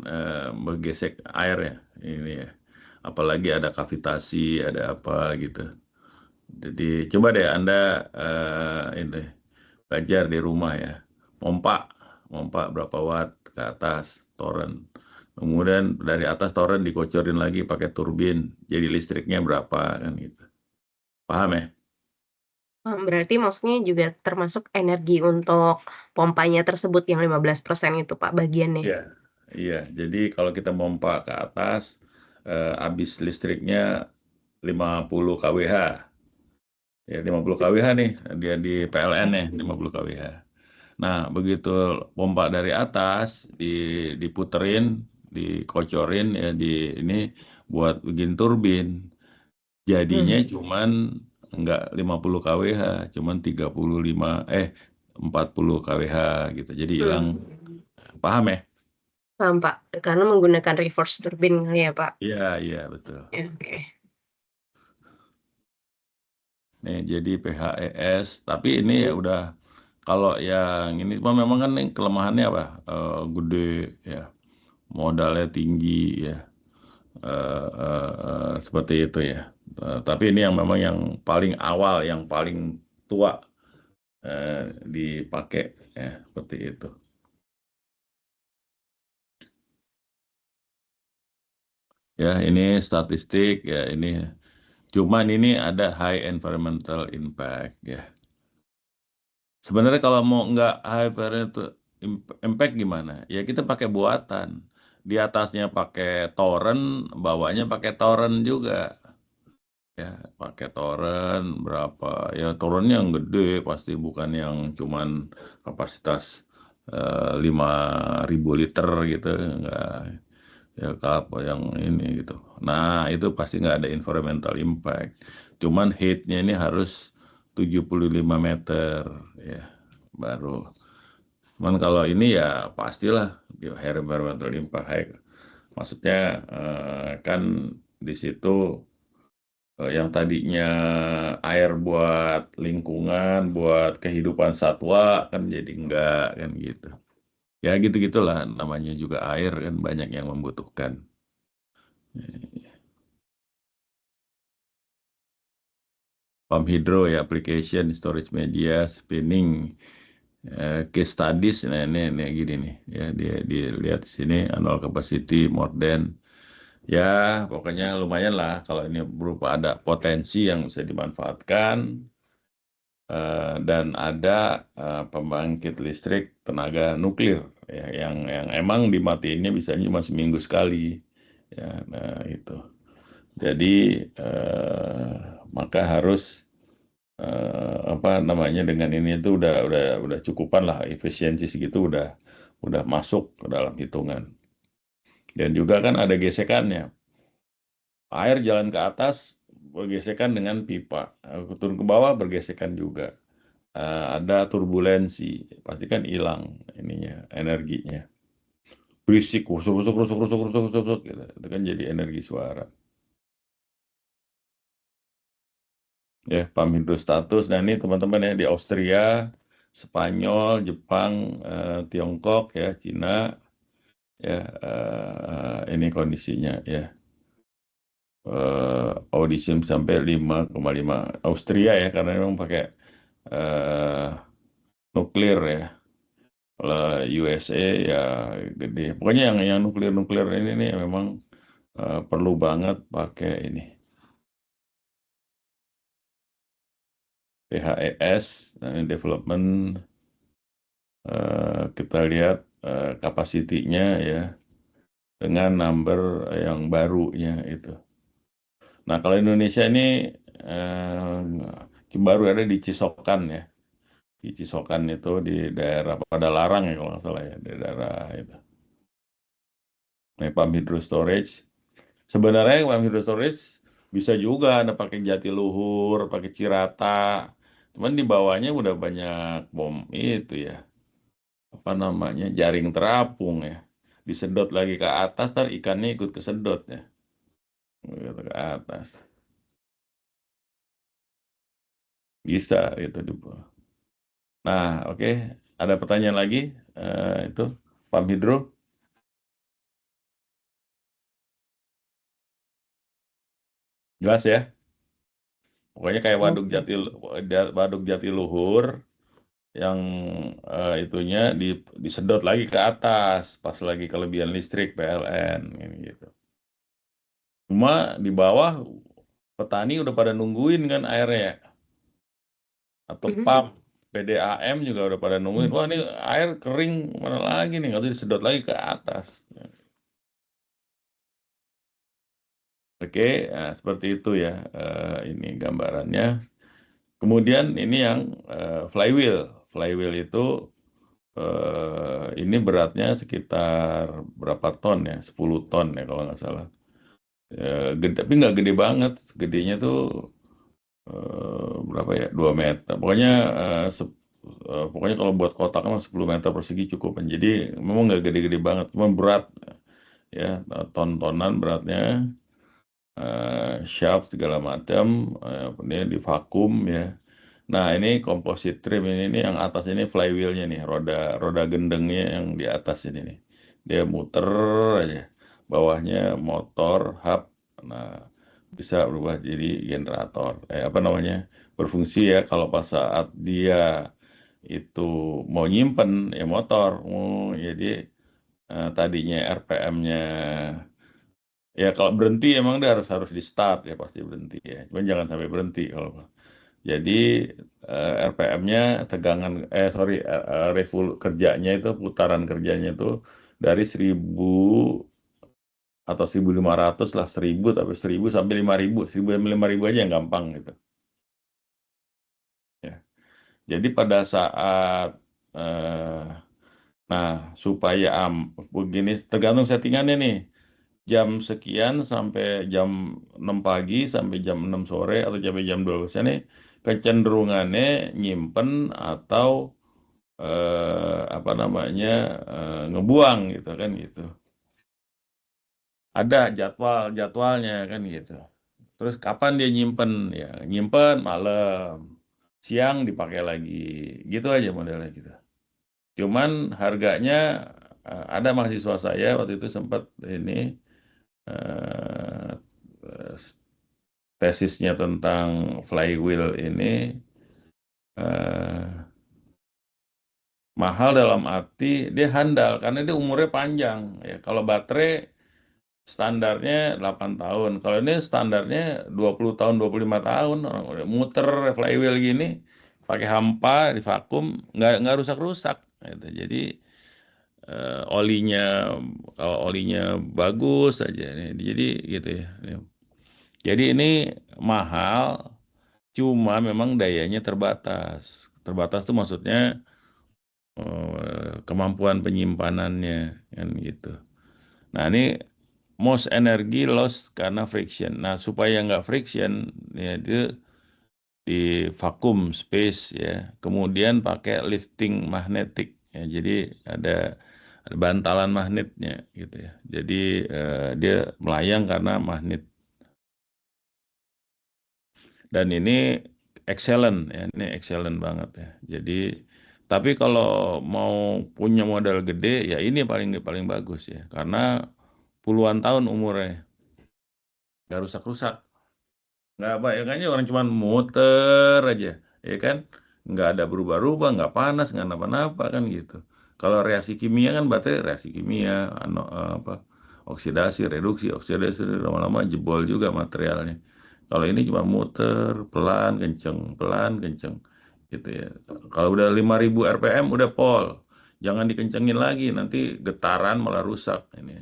bergesek air ya, ini ya. Apalagi ada kavitasi, ada apa gitu. Jadi coba deh Anda ini belajar di rumah ya, pompa, pompa berapa watt ke atas toren. Kemudian dari atas toren dikocorin lagi pakai turbin, jadi listriknya berapa kan gitu. Paham ya? Berarti maksudnya juga termasuk energi untuk pompanya tersebut yang 15% itu Pak bagiannya? Iya, iya. Jadi kalau kita pompa ke atas, habis listriknya 50 kWh. Ya, 50 kWh nih, dia di PLN ya, 50 kWh. Nah, begitu pompa dari atas, diputerin, dikocorin ya di ini buat bikin turbin. Jadinya cuman enggak 50 kWh, cuman 40 kWh gitu. Jadi hilang. Paham ya? Paham Pak, karena menggunakan reverse turbine kali ya Pak? Iya, iya betul. Ya, oke. Nih, jadi PHES, tapi ini ya udah kalau yang ini memang kan yang kelemahannya apa? Gede ya, modalnya tinggi ya, seperti itu ya. Tapi ini yang memang yang paling awal, yang paling tua dipakai ya, seperti itu. Ya, ini statistik ya, ini cuman ini ada high environmental impact ya. Sebenarnya kalau mau nggak high environmental impact gimana? Ya kita pakai buatan. Di atasnya pakai toren, bawahnya pakai toren juga. Ya, pakai toren berapa? Ya torennya yang gede pasti, bukan yang cuman kapasitas 5.000 liter gitu. Enggak. Ya apa yang ini gitu. Nah, itu pasti nggak ada environmental impact. Cuman heatnya ini harus 75 meter ya baru. Cuman kalau ini ya pastilah high environmental impact. Maksudnya kan di situ yang tadinya air buat lingkungan, buat kehidupan satwa kan jadi enggak kan gitu. Ya gitu-gitulah, namanya juga air kan banyak yang membutuhkan. Pump hydro ya, application, storage media, spinning, case studies. Nah ini gini nih ya, dia lihat di sini annual capacity more than Ya, pokoknya lumayan lah kalau ini berupa ada potensi yang bisa dimanfaatkan dan ada pembangkit listrik tenaga nuklir ya, yang emang dimatiin bisa cuma seminggu sekali. Ya, nah itu. Jadi eh, maka harus apa namanya dengan ini itu udah cukupan lah efisiensi segitu udah masuk ke dalam hitungan. Dan juga kan ada gesekannya. Air jalan ke atas bergesekan dengan pipa. Turun ke bawah bergesekan juga. Ada turbulensi, pasti kan hilang ininya, energinya. Berisik, rusuk, rusuk, rusuk, rusuk, rusuk, rusuk, rusuk, gitu. Itu kan jadi energi suara. Ya, paham hidrostatus. Nah, ini teman-teman ya di Austria, Spanyol, Jepang, Tiongkok, ya, Cina, ya, ini kondisinya ya. Audisium sampai 5,5 Austria ya, karena memang pakai eh, nuklir ya. Kalau USA ya gede. Pokoknya yang nuklir-nuklir ini nih memang perlu banget pakai ini. PHES, nah, development kita lihat kapasitinya ya dengan number yang barunya itu. Nah kalau Indonesia ini baru ada di Cisokan ya. Di Cisokan itu di daerah pada Larang ya kalau nggak salah ya, di daerah itu. Nah, pump hydro storage. Sebenarnya pump hydro storage bisa juga Anda pakai Jatiluhur, pakai Cirata. Cuman di bawahnya udah banyak bom itu ya. Apa namanya? Jaring terapung ya. Disedot lagi ke atas, ntar ikannya ikut kesedot ya. Ikut ke atas. Bisa itu di bawah. Nah, oke. Ada pertanyaan lagi? Itu pump hidro. Jelas ya? Pokoknya kayak Jelas, Pak. waduk Jatiluhur yang itunya disedot lagi ke atas pas lagi kelebihan listrik PLN ini gitu. Cuma di bawah petani udah pada nungguin kan airnya atau Mhm. pump PDAM juga udah pada nungguin. Wah ini air kering mana lagi nih nggak usah disedot lagi ke atas. Oke, nah, seperti itu ya ini gambarannya. Kemudian ini yang flywheel. Flywheel itu ini beratnya sekitar berapa ton ya? 10 ton ya kalau nggak salah. Gede, tapi nggak gede banget. Gedenya tuh berapa ya? 2 meter. Pokoknya pokoknya kalau buat kotak mah 10 meter persegi cukup. Jadi memang nggak gede-gede banget. Cuma berat ya, ton-tonan beratnya. Shaft segala macam, kemudian di vakum ya. Nah, ini composite trim ini yang atas ini flywheelnya nih, roda roda gendengnya yang di atas ini nih. Dia muter aja. Bawahnya motor hub. Nah, bisa berubah jadi generator. Apa namanya? Berfungsi ya kalau pas saat dia itu mau nyimpen ya motor. Jadi tadinya RPM-nya ya kalau berhenti emang dia harus harus di start ya pasti berhenti ya. Cuman jangan sampai berhenti kalau jadi RPM-nya tegangan sorry kerjanya itu putaran kerjanya itu dari 1000 atau 1500 lah 1000 tapi 1000 sampai 5000 1000 sampai 5000 aja yang gampang gitu ya. Jadi pada saat eh, nah supaya begini tergantung settingannya nih jam sekian sampai jam 6 pagi sampai jam 6 sore atau sampai jam 12 ini kecenderungannya nyimpen atau apa namanya ngebuang gitu kan gitu. Ada jadwalnya kan gitu. Terus kapan dia nyimpen ya nyimpen malam, siang dipakai lagi, gitu aja modelnya gitu. Cuman harganya ada mahasiswa saya waktu itu sempat ini eh, tesisnya tentang flywheel ini eh, mahal dalam arti dia handal karena dia umurnya panjang ya. Kalau baterai standarnya 8 tahun. Kalau ini standarnya 20 tahun, 25 tahun. Orang udah muter flywheel gini, pakai hampa, di vakum, nggak rusak-rusak. Gitu. Jadi olinya, kalau olinya bagus aja. Jadi gitu ya. Jadi ini mahal, cuma memang dayanya terbatas. Terbatas tuh maksudnya kemampuan penyimpanannya kan gitu. Nah ini most energy loss karena friction. Nah supaya nggak friction ya itu di vakum space ya. Kemudian pakai lifting magnetic ya. Jadi ada bantalan magnetnya gitu ya. Jadi dia melayang karena magnet. Dan ini excellent ya, ini excellent banget ya. Jadi tapi kalau mau punya modal gede ya ini paling paling bagus ya. Karena puluhan tahun umurnya nggak rusak-rusak. Nggak bayangannya orang cuma muter aja, ya kan? Nggak ada berubah-ubah, nggak panas, nggak napa-napa kan gitu. Kalau reaksi kimia kan baterai reaksi kimia, apa, oksidasi, reduksi, oksidasi, lama-lama jebol juga materialnya. Kalau ini cuma muter, pelan, kenceng, gitu ya. Kalau udah 5.000 RPM udah pol, jangan dikencengin lagi, nanti getaran malah rusak ini.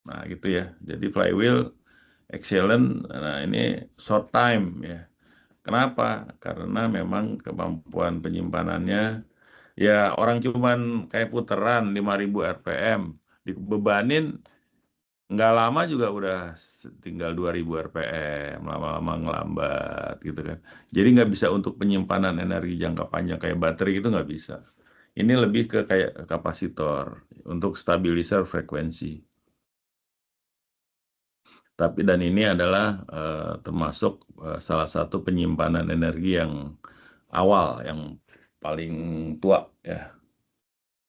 Nah gitu ya, jadi flywheel excellent. Nah, ini short time ya. Kenapa? Karena memang kemampuan penyimpanannya ya orang cuman kayak puteran 5.000 RPM dibebanin nggak lama juga udah tinggal 2.000 RPM, lama-lama ngelambat gitu kan. Jadi nggak bisa untuk penyimpanan energi jangka panjang kayak baterai itu nggak bisa. Ini lebih ke kayak kapasitor untuk stabilizer frekuensi. Tapi dan ini adalah termasuk salah satu penyimpanan energi yang awal, yang paling tua ya,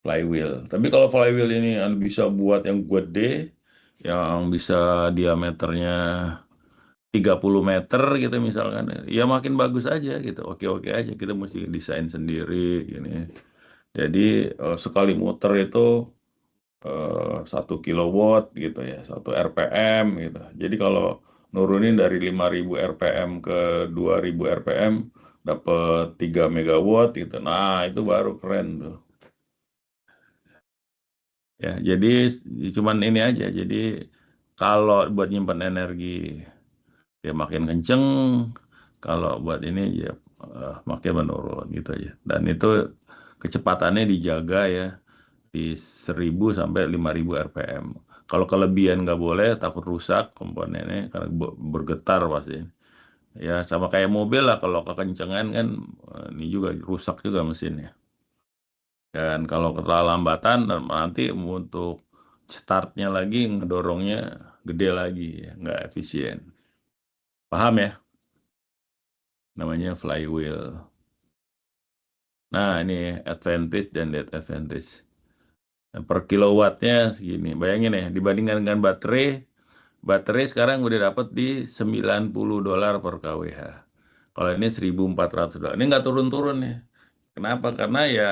flywheel. Tapi kalau flywheel ini bisa buat yang gede, yang bisa diameternya 30 meter gitu misalkan, ya makin bagus aja gitu, oke-oke aja. Kita mesti desain sendiri gini. Jadi sekali muter itu 1 kilowatt gitu ya, 1 RPM gitu. Jadi kalau nurunin dari 5.000 RPM ke 2.000 RPM dapat 3 megawatt gitu. Nah, itu baru keren tuh. Ya, jadi cuman ini aja. Jadi kalau buat nyimpan energi ya makin kenceng, kalau buat ini ya makin menurun gitu aja. Dan itu kecepatannya dijaga ya di 1.000 sampai 5.000 RPM. Kalau kelebihan nggak boleh, takut rusak komponennya karena bergetar pasti. Ya sama kayak mobil lah, kalau kekencengan kan ini juga rusak juga mesinnya. Dan kalau keterlambatan nanti untuk startnya lagi ngedorongnya gede lagi ya, nggak efisien. Paham ya? Namanya flywheel. Nah ini advantage dan disadvantage. Per kilowattnya segini. Bayangin ya, dibandingkan dengan baterai, baterai sekarang udah dapat di $90 per kWh. Kalau ini $1.400. Ini nggak turun-turun ya. Kenapa? Karena ya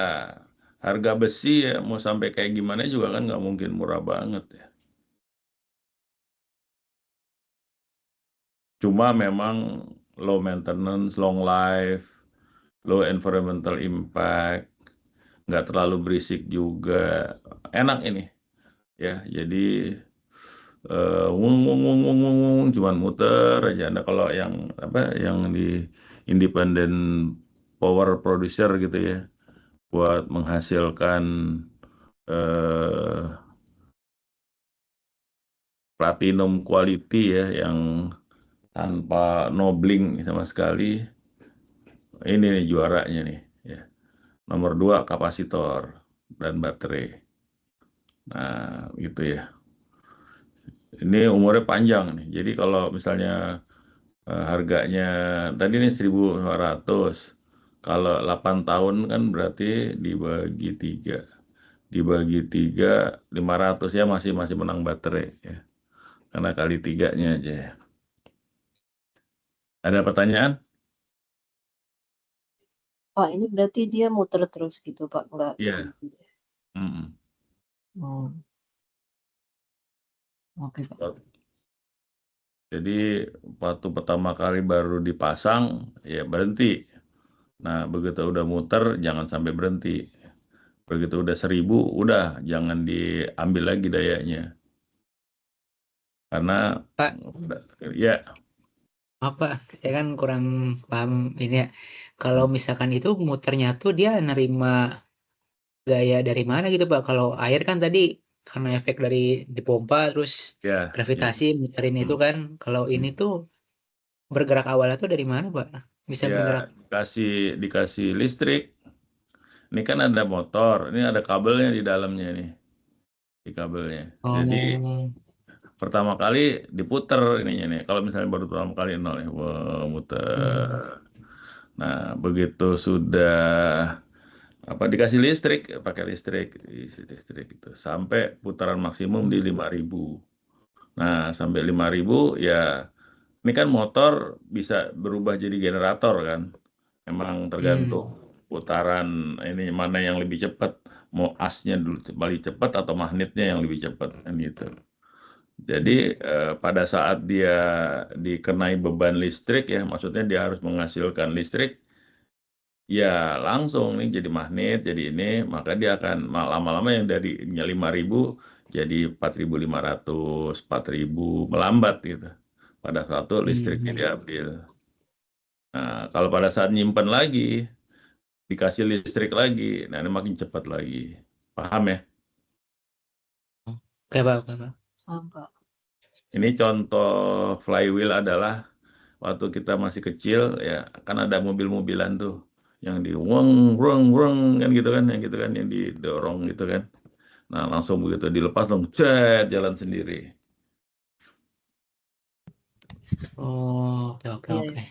harga besi ya mau sampai kayak gimana juga kan nggak mungkin murah banget ya. Cuma memang low maintenance, long life, low environmental impact, nggak terlalu berisik juga. Enak ini ya. Jadi wung wung wung wung wung wung, cuman muter aja. Nah kalau yang apa yang di independent power producer gitu ya buat menghasilkan eh, platinum quality ya yang tanpa nobling sama sekali, ini nih juaranya nih ya. Nomor 2 kapasitor dan baterai. Nah gitu ya. Ini umurnya panjang nih. Jadi kalau misalnya harganya tadi nih 1.500. Kalau 8 tahun kan berarti dibagi 3. Dibagi 3, 500 ya masih masih menang baterai ya. Karena kali tiganya aja ya. Ada pertanyaan? Pak, ini berarti dia muter terus gitu, Pak, nggak Iya. berhenti. Mm-mm. Hmm. Oke, Pak. Jadi waktu pertama kali baru dipasang, ya berhenti. Nah, begitu udah muter, jangan sampai berhenti. Begitu udah 1000, udah jangan diambil lagi dayanya. Karena Pak, ya apa? Saya kan kurang paham ini ya. Kalau misalkan itu muternya tuh dia nerima gaya dari mana gitu, Pak? Kalau air kan tadi karena efek dari dipompa terus ya gravitasi muterin itu Hmm. kan. Kalau ini tuh bergerak awalnya tuh dari mana, Pak? Bisa bergerak. dikasih listrik. Ini kan ada motor, ini ada kabelnya di dalamnya nih, di kabelnya. Jadi Oh. pertama kali diputer ininya nih. Kalau misalnya baru pertama kali nol ya, wah, muter. Nah, begitu sudah dikasih listrik, pakai listrik, isi listrik itu sampai putaran maksimum di 5.000. Nah, sampai 5.000 ya ini kan motor bisa berubah jadi generator kan. Emang tergantung putaran ini mana yang lebih cepat. Mau asnya dulu balik cepat atau magnetnya yang lebih cepat kan gitu. Jadi pada saat dia dikenai beban listrik ya, maksudnya dia harus menghasilkan listrik, ya langsung nih jadi magnet, jadi ini, maka dia akan lama-lama yang dari 5.000 jadi 4.500, 4.000 melambat gitu. Pada suatu listriknya diambil. Nah, kalau pada saat nyimpen lagi, dikasih listrik lagi, nah ini makin cepat lagi. Paham ya? Oke, Pak, oke, Pak. Paham, Pak. Ini contoh flywheel adalah waktu kita masih kecil ya kan ada mobil-mobilan tuh yang di weng weng weng kan gitu kan, yang didorong gitu kan. Nah, langsung begitu dilepas langsung cet jalan sendiri. Oh, oke, oke, Iya, oke.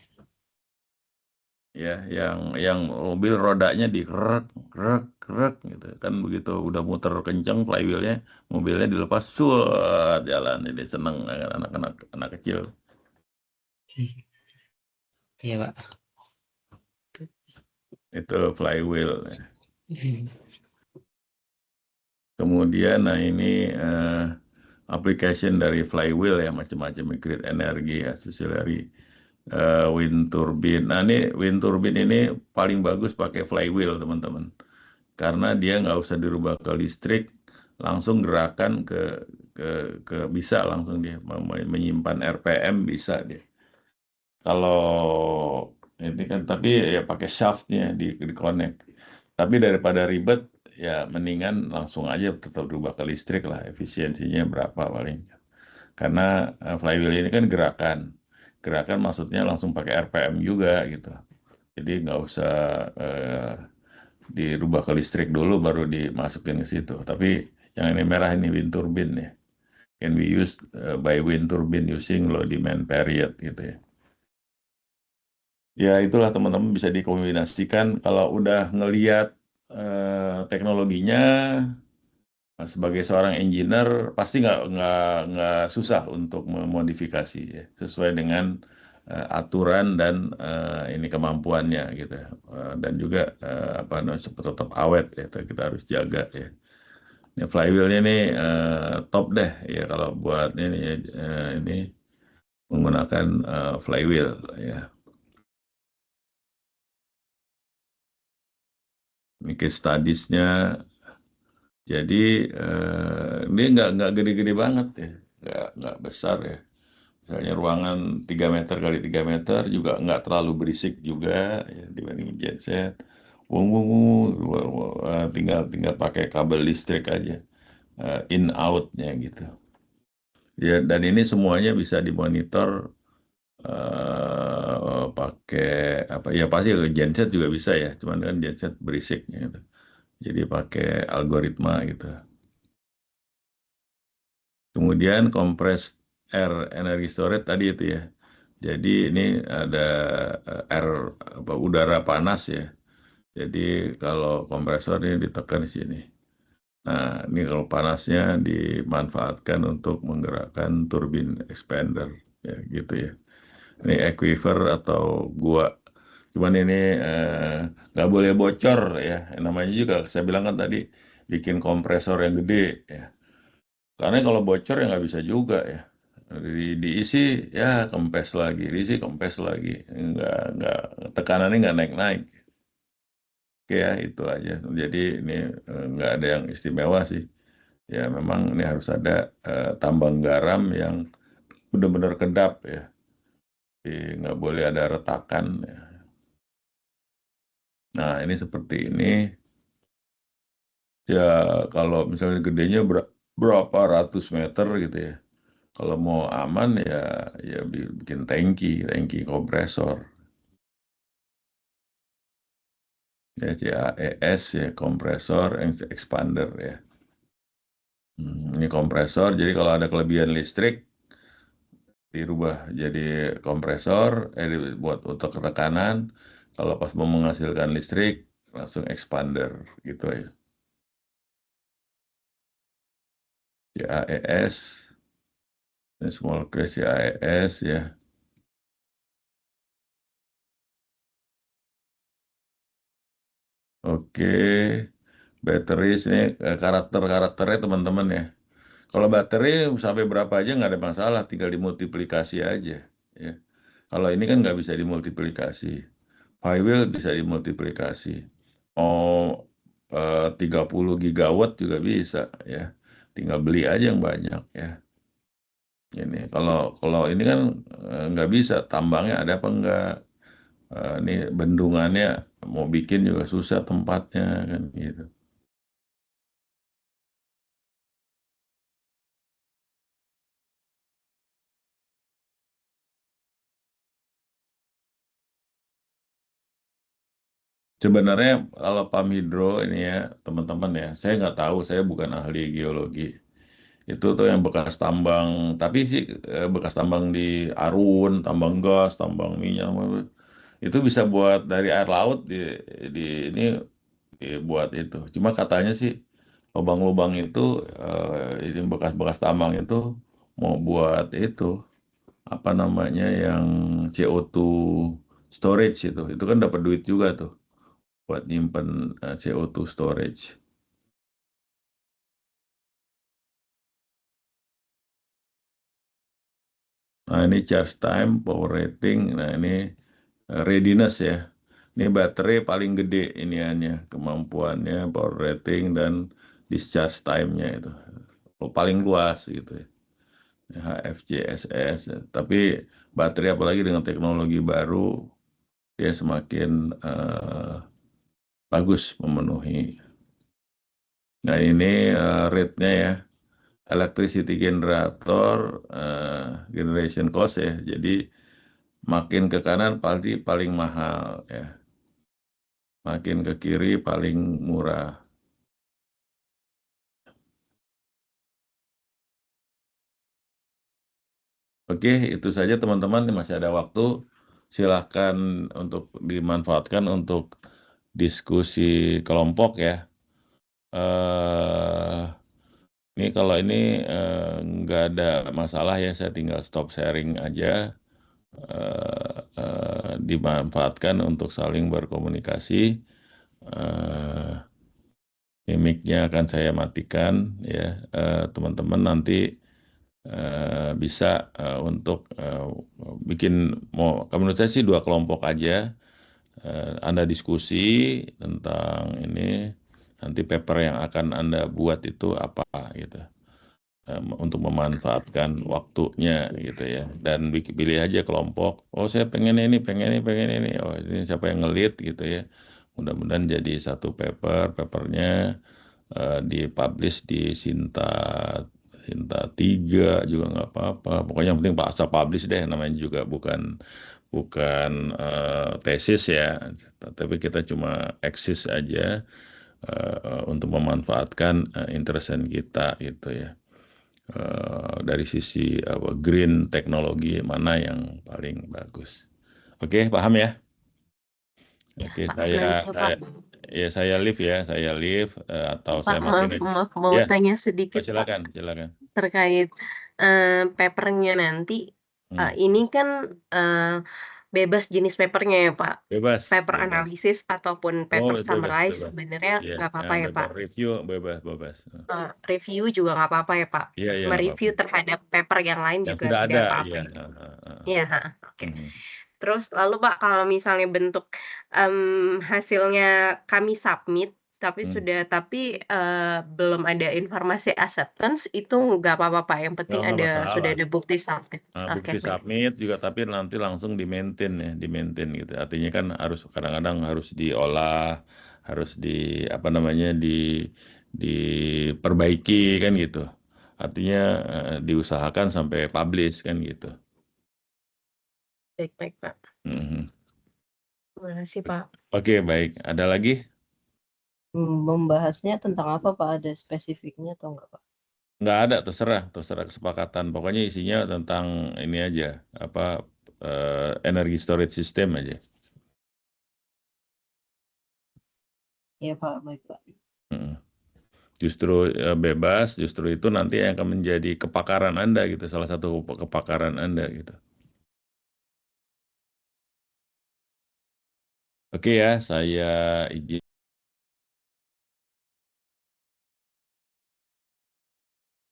Ya, yang mobil rodanya dikerek kerek kerek gitu kan, begitu udah muter kencang flywheelnya, mobilnya dilepas suat jalan. Jadi seneng kan anak-anak anak kecil. Iya, Pak. Itu flywheel. Kemudian nah ini application dari flywheel ya, macam-macam, create energi, auxiliary wind turbine. Nah ini wind turbine ini paling bagus pakai flywheel teman-teman, karena dia nggak usah dirubah ke listrik, langsung gerakan ke bisa langsung dia menyimpan RPM bisa dia. Kalau ini kan tapi ya pakai shaftnya di connect. Tapi daripada ribet ya mendingan langsung aja tetap berubah ke listrik lah, efisiensinya berapa paling. Karena flywheel ini kan gerakan. Gerakan maksudnya langsung pakai RPM juga gitu. Jadi nggak usah dirubah ke listrik dulu baru dimasukin ke situ. Tapi yang ini merah ini wind turbine ya. Can be used by wind turbine using low demand period gitu ya. Ya itulah teman-teman, bisa dikombinasikan kalau udah ngeliat teknologinya. Sebagai seorang engineer pasti nggak susah untuk memodifikasi ya, sesuai dengan aturan dan ini kemampuannya gitu ya. Dan juga apa namanya tetap awet ya, kita harus jaga ya. Ini flywheelnya nih top deh ya kalau buat ini menggunakan flywheel ya. Ini case studies-nya. Jadi ini nggak gede-gede banget ya, nggak besar ya. Misalnya ruangan 3 meter kali 3 meter juga nggak terlalu berisik juga ya, dibanding genset. Wung, wung, wung, tinggal tinggal pakai kabel listrik aja in outnya gitu. Ya dan ini semuanya bisa dimonitor pakai apa ya, pasti genset juga bisa ya, cuman kan genset berisik gitu. Jadi pakai algoritma gitu. Kemudian compressed air energy storage tadi itu ya. Jadi ini ada air udara panas ya. Jadi kalau kompresor ini ditekan di sini. Nah, ini kalau panasnya dimanfaatkan untuk menggerakkan turbin expander ya gitu ya. Ini aquifer atau gua. Cuman ini nggak boleh bocor ya. Namanya juga saya bilang kan tadi bikin kompresor yang gede ya. Karena kalau bocor ya nggak bisa juga ya. Diisi ya kempes lagi, diisi kempes lagi. Nggak, tekanannya nggak naik-naik. Oke ya, itu aja. Jadi ini nggak ada yang istimewa sih. Ya memang ini harus ada tambang garam yang benar-benar kedap ya. Jadi nggak boleh ada retakan ya. Nah ini seperti ini. Ya kalau misalnya gedenya berapa ratus meter gitu ya. Kalau mau aman ya bikin tangki kompresor. Ya CAES ya kompresor expander ya. Ini kompresor, jadi kalau ada kelebihan listrik dirubah jadi kompresor, buat untuk tekanan. Kalau pas mau menghasilkan listrik langsung expander gitu ya. CAES, small case CAES ya. Oke, battery ini karakternya teman-teman ya. Kalau baterai sampai berapa aja nggak ada masalah, tinggal dimultiplikasi aja. Ya. Kalau ini kan nggak bisa dimultiplikasi. Flywheel bisa dimultiplikasi. Mau 30 gigawatt juga bisa ya. Tinggal beli aja yang banyak ya. Ini kalau ini kan nggak bisa, tambangnya ada apa enggak. Ini bendungannya mau bikin juga susah tempatnya kan gitu. Sebenarnya kalau pam hidro ini ya teman-teman ya, saya nggak tahu, saya bukan ahli geologi. Itu tuh yang bekas tambang, tapi sih bekas tambang di Arun, tambang gas, tambang minyak, itu bisa buat dari air laut di ini buat itu. Cuma katanya sih lubang-lubang itu ini bekas-bekas tambang itu mau buat itu apa namanya yang CO2 storage itu kan dapat duit juga tuh buat nyimpen CO2 storage. Nah ini charge time, power rating, nah ini readiness ya. Ini baterai paling gede iniannya, kemampuannya, power rating dan discharge time-nya itu. Paling luas gitu ya. HFCSS. Tapi baterai apalagi dengan teknologi baru, dia semakin bagus memenuhi. Nah ini rate-nya ya. Electricity generator generation cost ya. Jadi makin ke kanan pasti paling mahal ya. Makin ke kiri paling murah. Oke, itu saja teman-teman. Masih ada waktu. Silahkan untuk dimanfaatkan untuk diskusi kelompok ya. Ini kalau ini nggak ada masalah ya. Saya tinggal stop sharing aja. Dimanfaatkan untuk saling berkomunikasi. Mic-nya akan saya matikan ya. Teman-teman nanti bisa untuk bikin menurut saya sih 2 kelompok aja. Anda diskusi tentang ini, nanti paper yang akan Anda buat itu apa gitu. Untuk memanfaatkan waktunya gitu ya. Dan pilih aja kelompok. Oh saya pengen ini, pengen ini, pengen ini. Oh ini siapa yang ngelit gitu ya. Mudah-mudahan jadi satu papernya dipublish di Sinta 3 juga nggak apa-apa. Pokoknya yang penting asal publish deh, namanya juga bukan tesis ya, tapi kita cuma eksis aja untuk memanfaatkan interest kita gitu ya. Dari sisi green teknologi mana yang paling bagus. Oke, paham ya? Ya, Oke, Pak. Nanti ya, Pak. saya live ya, atau Pak, saya matiin aja. maaf mau Ya, tanya sedikit, Pak, silakan. terkait papernya nanti. Hmm. Ini kan bebas jenis papernya ya, Pak? Bebas, Paper bebas. analisis ataupun Oh, paper bebas, summarize bebas. sebenarnya Iya, nggak apa-apa ya, paper Pak? review bebas. Review juga nggak apa-apa ya, Pak? Iya, nggak Mereview apa-apa. terhadap paper yang lain Yang juga sudah tidak ada, apa-apa iya. ya? Iya, oke. Mhm. Terus lalu Pak, kalau misalnya bentuk, hasilnya kami submit, tapi belum ada informasi acceptance, itu nggak apa-apa Pak, yang penting Nggak sudah masalah. ada bukti submit? Oke, Bukti baik. submit juga, tapi nanti langsung di-maintain ya, di-maintain gitu. Artinya kan harus kadang-kadang harus diolah, harus diperbaiki kan gitu. Artinya diusahakan sampai publish kan gitu. Baik, Pak. Mhm. Terima kasih, Pak. Oke, baik. Ada lagi? Membahasnya tentang apa, Pak? Ada spesifiknya atau enggak, Pak? Nggak ada, terserah kesepakatan. Pokoknya isinya tentang ini aja, energi storage system aja. Iya, Pak. Baik, Pak. Justru bebas, justru itu nanti yang akan menjadi kepakaran Anda gitu, salah satu kepakaran Anda gitu. Oke ya, saya izin.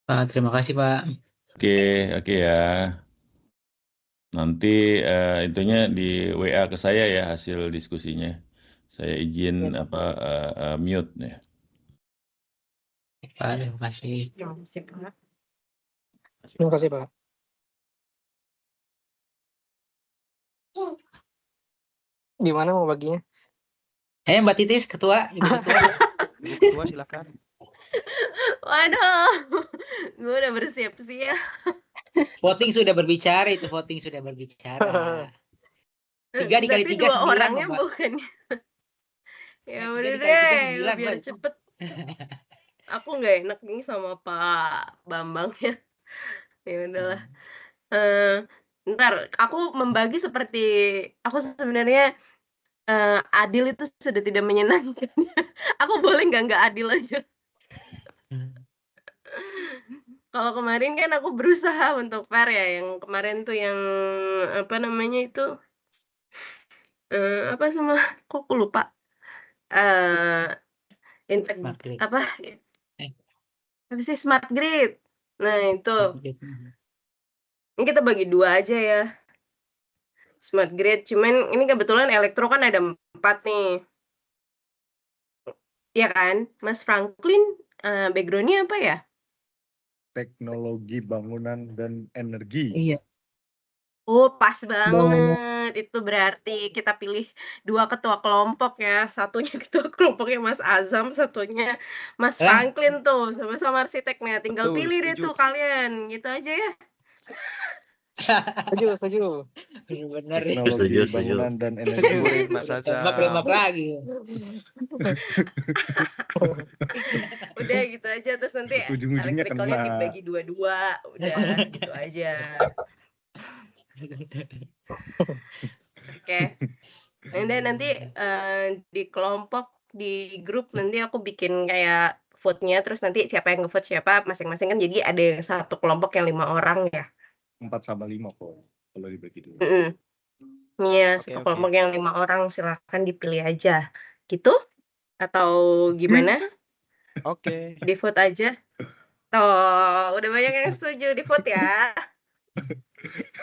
Pak, terima kasih Pak. Oke ya. Nanti intinya di WA ke saya ya hasil diskusinya. Saya izin mute ya. Pak, terima kasih. Terima kasih, Pak. Terima kasih, Pak. Gimana mau baginya? Mbak Titis, ketua, Ibu ketua. Ibu ketua silakan. Waduh, gue udah bersiap-siap. Voting sudah berbicara itu, voting sudah berbicara. 3 dikali 3 Tapi 9, orangnya Mbak. bukan. Ya 3 udah dikali 3 deh, 9, biar Mbak. cepet. Aku nggak enak nih sama Pak Bambang ya. Ya udahlah. Ntar aku membagi seperti aku sebenarnya adil itu sudah tidak menyenangkan. Aku boleh nggak adil aja. Kalau kemarin kan aku berusaha untuk fair ya, yang kemarin tuh yang apa namanya itu kok aku lupa. Smart grid. Apa sih smart grid. Nah itu ini kita bagi 2 aja ya. Smart grid, cuman ini kebetulan elektro kan ada 4 nih. Iya kan? Mas Franklin background-nya apa ya? Teknologi bangunan dan energi. Iya. Oh, pas Bangunan. banget. Itu berarti kita pilih 2 ketua kelompok ya. Satunya ketua kelompoknya Mas Azam, satunya Mas Franklin tuh, sama-sama arsiteknya. Tinggal Betul, pilih deh setuju. tuh kalian, gitu aja ya. Setuju. Benar. Teknologi bangunan dan energi. Setuju. Mas Azam. Tembak lagi. Udah gitu aja, terus nanti Ujung-ujungnya elektrikalnya kena. dibagi 2-2. Udah gitu aja. Oke. Nanti di kelompok, di grup nanti aku bikin kayak vote-nya, terus nanti siapa yang nge-vote siapa masing-masing kan, jadi ada yang satu kelompok yang 5 orang ya. 4/5 kok kalau dibagi dulu. Iya, Oke, satu oke. kelompok yang 5 orang silahkan dipilih aja. Gitu? Atau gimana? Oke. Di vote aja? Tuh, udah banyak yang setuju, di vote ya.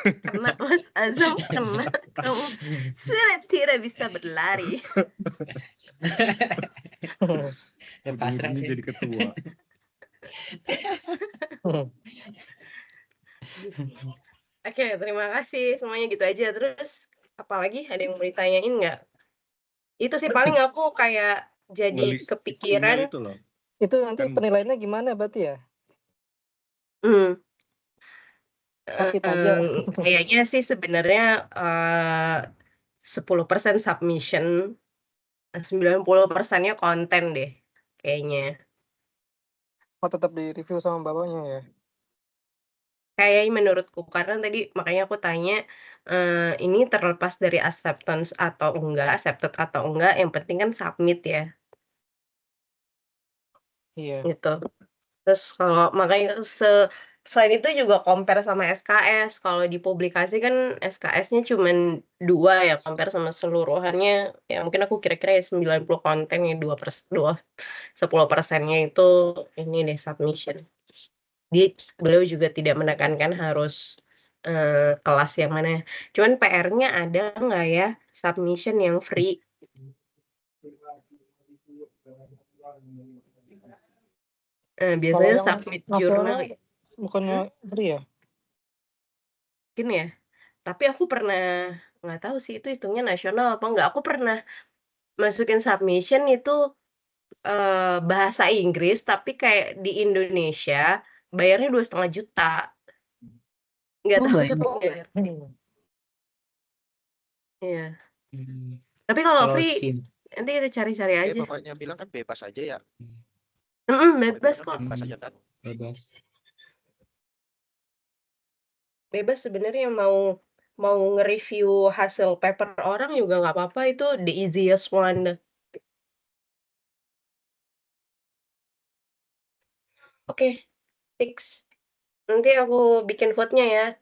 Karena Mas Azam kena, kamu sudah tidak bisa berlari. Pasrah Ujung-ujungnya sih. jadi ketua. Oke, terima kasih semuanya, gitu aja. Terus apalagi ada yang mau ditanyain nggak? Itu sih paling aku kayak jadi Ngelis kepikiran. itu loh. Itu nanti Kan- penilaiannya gimana berarti ya? Rapid aja. Kayaknya sih sebenarnya 10% submission, 90%-nya konten deh kayaknya. Oh, tetap di review sama bapaknya ya? Kayaknya menurutku, karena tadi makanya aku tanya, ini terlepas dari acceptance atau enggak, accepted atau enggak, yang penting kan submit ya, Iya. gitu. Terus kalau makanya Selain itu juga compare sama SKS. Kalau di publikasi kan SKS-nya cuman 2 ya, compare sama seluruhannya ya mungkin aku kira-kira ya 90 konten ya 10%-nya itu ini deh submission. Beliau juga tidak menekankan harus kelas yang mana. Cuman PR-nya ada nggak ya submission yang free? Kalau Biasanya yang submit jurnal nasional bukannya free ya? mungkin ya. Tapi aku pernah nggak tahu sih itu hitungnya nasional apa enggak. Aku pernah masukin submission itu bahasa Inggris tapi kayak di Indonesia bayarnya 2,5 juta. Nggak tahu banyak. itu bayar. Iya. Hmm. Tapi kalau Kalau free SIN nanti kita cari-cari aja. Bapaknya bilang kan bebas aja ya. Bebas kok. Bebas aja kan. bebas. Bebas sebenarnya mau nge-review hasil paper orang juga nggak apa-apa, itu the easiest one. Oke, fix. Nanti aku bikin vote-nya ya.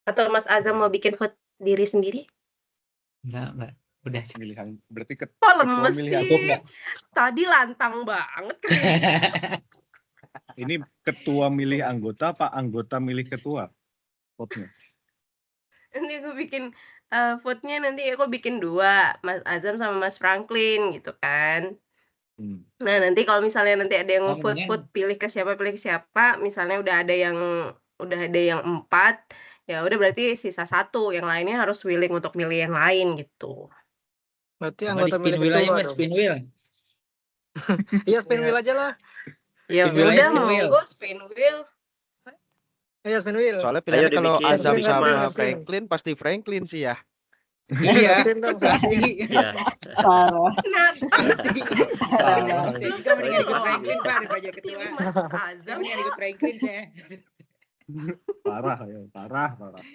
Atau Mas Azam mau bikin vote diri sendiri? Enggak. Udah cukup. Pilihan berarti Kok ketua lemes milih Cukup sih? nggak? Tadi lantang banget. ini ketua milih anggota apa anggota milih ketua? Vote-nya. Nanti aku bikin vote-nya nanti aku bikin 2, Mas Azam sama Mas Franklin gitu kan. Nah, nanti kalau misalnya nanti ada yang vote pilih ke siapa, misalnya udah ada yang 4, ya udah berarti sisa 1, yang lainnya harus willing untuk milih yang lain gitu. Berarti Sama di anggota spin milih wheel aja ketua Mas, dong. spin wheel. Iya spin wheel aja lah. Ya Spin wheel aja, udah spin wheel. monggo spin wheel. Iya spin wheel. Soalnya pilihannya Ayo kalau dibikin, Azam dibikin, sama dibikin. Franklin pasti Franklin sih ya. Iya, Spin dong. pasti. Iya. Parah. Kenapa? Saya juga mendingan ikut Franklin Pak daripada ketua. Pilih Mas Saya Azam. mendingan ikut Franklin saya. Parah.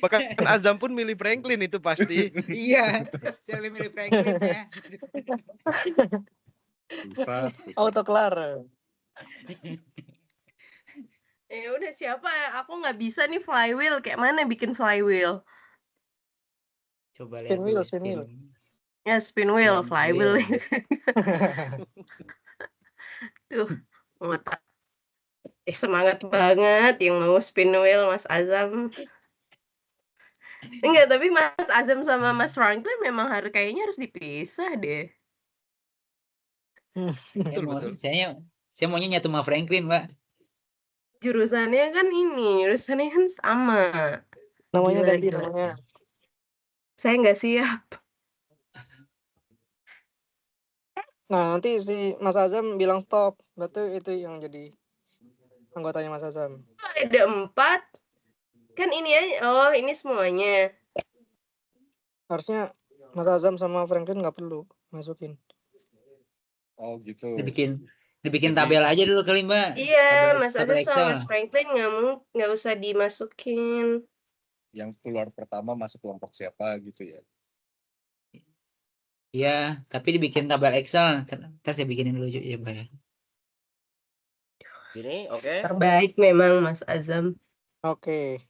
Bahkan Azam pun milih Franklin itu pasti. Iya, saya lebih milih Franklin saya. Susah. Auto kelar. Ya udah siapa? Aku nggak bisa nih flywheel. Kayak mana bikin flywheel? Coba lihat Spin wheel, dulu spin wheel. Ya spin wheel, Spin flywheel. wheel. Tuh, otak. Semangat banget yang mau spin wheel Mas Azam. Enggak, tapi Mas Azam sama Mas Franklin memang kayaknya harus dipisah deh. Betul. Saya maunya nyatu sama Franklin, Mbak. Jurusannya kan sama. Namanya Gila, ganti gila. namanya. Saya nggak siap. Nah nanti si Mas Azam bilang stop. Berarti itu yang jadi anggotanya Mas Azam. Ada 4. Kan ini aja. Oh, ini semuanya. Harusnya Mas Azam sama Franklin nggak perlu masukin. Oh gitu. Dibikin tabel aja dulu kali, Mbak. Iya, Mas tabel Azam sama Excel. Mas Franklin nggak usah dimasukin. Yang keluar pertama masuk kelompok siapa gitu ya. Iya, tapi dibikin tabel Excel. Ntar saya bikinin dulu ya, Mbak ya. Gini, oke. Terbaik memang Mas Azam. Oke.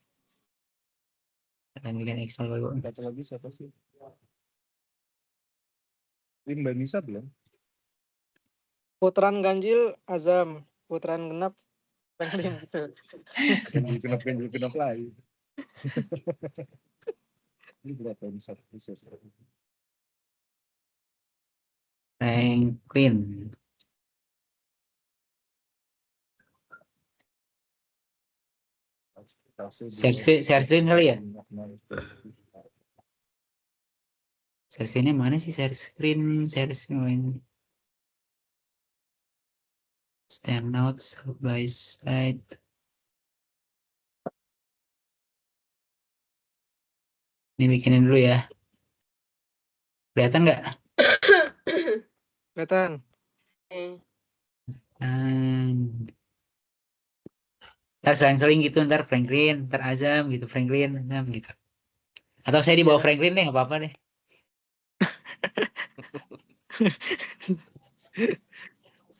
Kita bikin Excel dulu. Satu lagi siapa sih? Ini Mbak Nisa belum? Putaran ganjil Azam. Putaran genap Franklin gitu. Ganjil genap lagi. Ini berapa ini satu khusus? Franklin. Share screen kali ya? Share screen-nya mana sih? Share screen. Stand out side by side. Ini bikinin dulu ya. Kelihatan nggak? Kelihatan. Ntar seling-seling gitu, ntar Franklin, ntar Azam gitu, Franklin, Azam gitu. Atau saya di bawah Franklin deh, nggak apa-apa deh.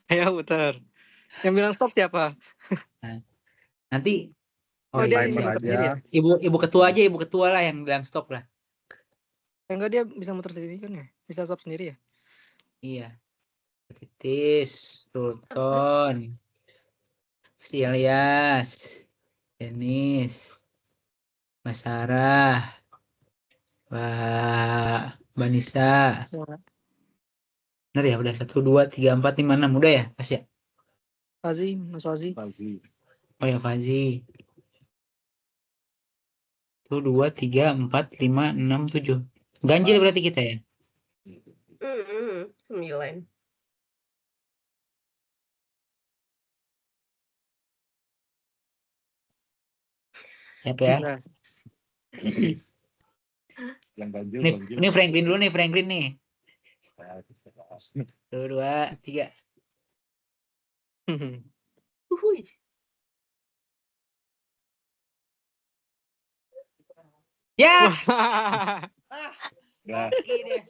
Ya putar. Yang bilang stop siapa? Nanti Oh, dia iya, bisa timer muter sendiri ya? aja. ibu ketua lah yang bilang stop lah. Enggak, dia bisa muter sendiri kan ya? Bisa stop sendiri ya? Iya. Titis, Sultan, si Ilyas, Denis, Mas Sarah, Mbak Nisa. Bener ya, udah 1, 2, 3, 4, 5, 6 udah ya, pas ya. Fazi, Mas Fazi. Pagi. Oh ya Fazi. 1, 2, 3, 4, 5, 6, 7. Ganjil Pas. berarti kita ya. 9. Siapa ya? Nah, Yang ganjil. Ini Franklin dulu nih, Franklin nih. 1, 2, 3. Uhuy. Ya. Udah. Oke deh.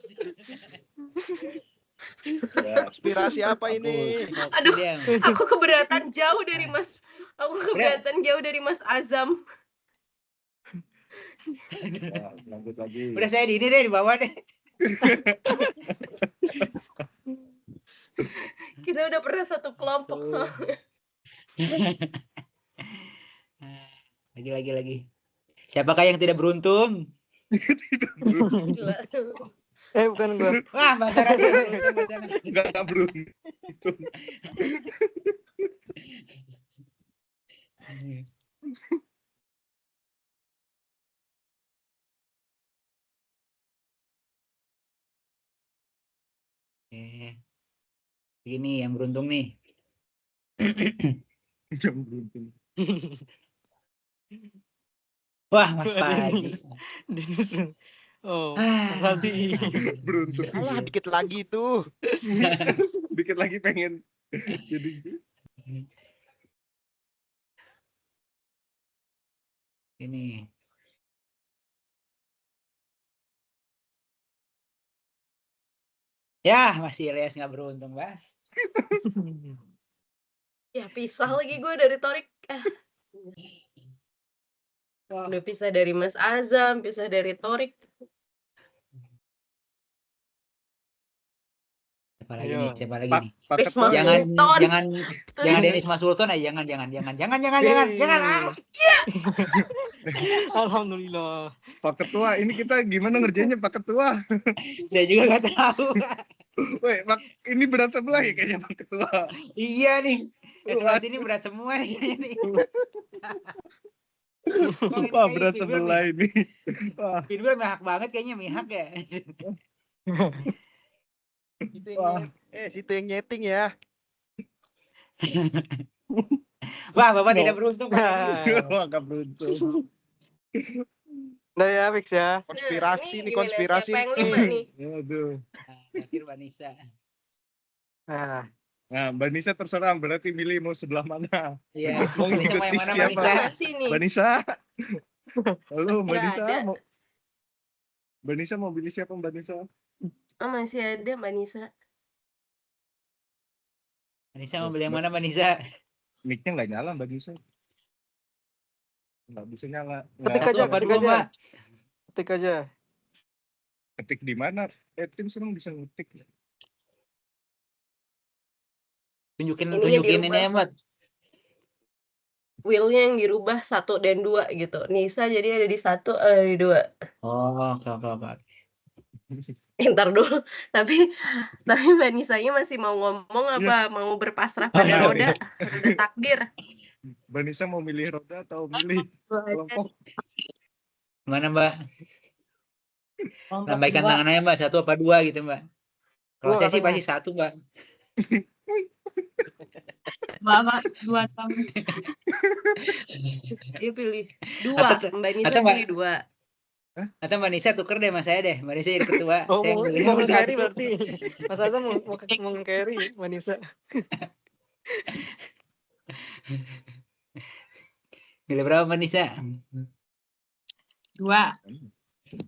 Inspirasi apa ini? Aduh, Dia. aku keberatan jauh dari Mas. Aku keberatan jauh dari Mas Azam. Nah, lanjut lagi. Udah saya di ini deh, di bawah deh. Kita udah pernah satu kelompok soalnya. Lagi. Siapakah yang tidak beruntung? Gila. bukan gua. Wah, Mbak Sarah dia beruntung, Mbak Sarah. Enggak beruntung. Begini yang beruntung nih. Yang beruntung. Wah, Mas Paji. Denis. Oh, Ah. Fazi. Beruntung. Alah, dikit lagi tuh. Dikit lagi pengen jadi Ini. Ya, masih Ilyas nggak beruntung, Mas. Ya pisah lagi gue dari Torik. Udah pisah dari Mas Azam, pisah dari Torik. Siapa lagi Ayo. nih? Siapa lagi nih? paket Mas Sultan. Jangan Please. Denis Mas Sultan aja, jangan. Alhamdulillah. Pak Ketua, ini kita gimana ngerjainnya Pak Ketua? Saya juga nggak tahu. Woi, Pak, ini berat sebelah ya kayaknya Pak Ketua. Iya nih. Sebelah sini berat semua nih kayaknya nih. Wah, berat sebelah ini. Wah, Pinball mihak banget kayaknya, mihak ya. wah. Situ yang nyeting ya. Wah, Bapak tidak beruntung Pak. Wah, nggak beruntung. Udah ya, Fix ya. Konspirasi nih, gimana? konspirasi. Siapa yang 5 nih? Aduh. Terakhir Mbak Nisa. Nah, Mbak Nisa terserah berarti milih mau sebelah mana. Iya, Mau Mbak Nisa mau yang mana Mbak ikuti Nisa? Masih nih. Mbak Nisa. Halo, Mbak Nggak Nisa ada. mau Mbak Nisa mau pilih siapa Mbak Nisa? Oh, masih ada Mbak Nisa. Mbak Nisa mau beli yang mana Mbak Nisa? Mic-nya nggak nyala Mbak Nisa. Nggak bisa nyala. Ketik Satu aja, apa ketik dua aja. Mbak? Ketik aja. Ketik di mana? Tim senang bisa ngetik. Tunjukin Ininya ini dirubah. ya Mbak. Wheel-nya yang dirubah 1 dan 2 gitu. Nisa jadi ada di 1, ada di 2. Oh, oke. Ntar dulu. Tapi Mbak Nisanya masih mau ngomong apa mau berpasrah pada roda? Roda takdir. Mbak Nisa mau milih roda atau milih kelompok? Mana Mbak? Kelompok Lambaikan dua. tangannya Mbak, 1 apa 2 gitu Mbak. Kalau Dua saya sih katanya. pasti 1 Mbak. Bapak dua tahun. Dia pilih 2. Atau- Mbak Nisa atau Mbak- pilih 2. Atau Mbak Nisa tuker deh sama saya deh. Mbak Nisa jadi ketua. Oh, Saya mau milih mau nomor carry 1. berarti. Mas Azam mau carry Mbak Nisa. Milih berapa Mbak Nisa? 2.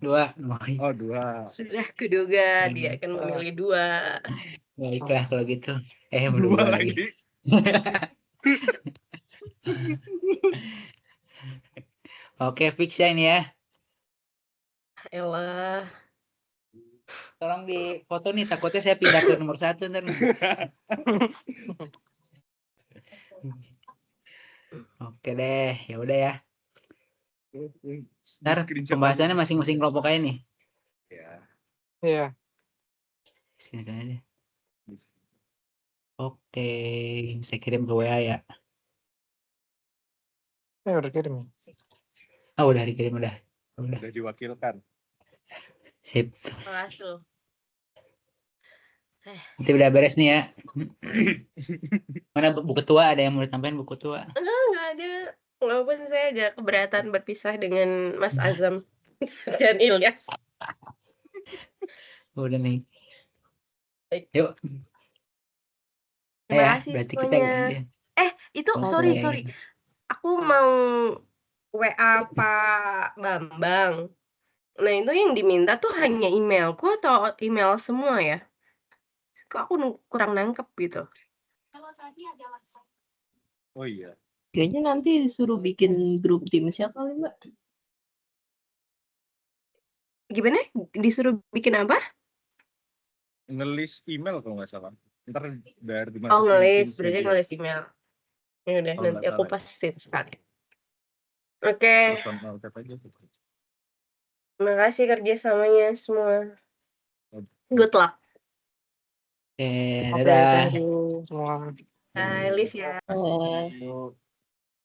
2. Oh, 2. Sudah kuduga dia akan memilih 2. Baiklah kalau gitu. Belum 2 lagi. lagi. Oke, fix ya ini ya. Elah. Tolong di foto nih, takutnya saya pindah ke nomor 1 ntar nih. Oke deh, ya udah ya. Ntar pembahasannya masing-masing kelompok aja nih. Ya. Iya. Sini aja. Oke, saya kirim ke WA ya. Udah kirim. Oh, udah dikirim udah. Udah diwakilkan. Sip. Makasih loh. Nanti udah beres nih ya. Mana Bu Ketua, ada yang mau ditambahin Bu Ketua? Enggak ada. Walaupun saya agak keberatan berpisah dengan Mas Azam dan Ilyas. Udah nih. Baik. Yuk. Terima Ya, kasih berarti semuanya. kita Itu Oke. sorry. Aku mau WA Pak Bambang. Nah, itu yang diminta tuh hanya emailku atau email semua ya? Kok aku kurang nangkep gitu. Oh iya. Kayaknya nanti suruh bikin grup tim siapa kali Mbak? Gimana? Disuruh bikin apa? Ngelis email kalau nggak salah. Ntar biar dimasukin Oh, ngelis. Teams-nya Berarti dia. ngelis email. Ya udah, Kalau nanti nggak aku salah. pastiin sekali. Oke, Telepon Altet aja. terima kasih kerjasamanya semua. Good luck. Oke, Oke, dadah. thank you semua. Bye, live ya. Eh, Yuk.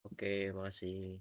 Oke, makasih.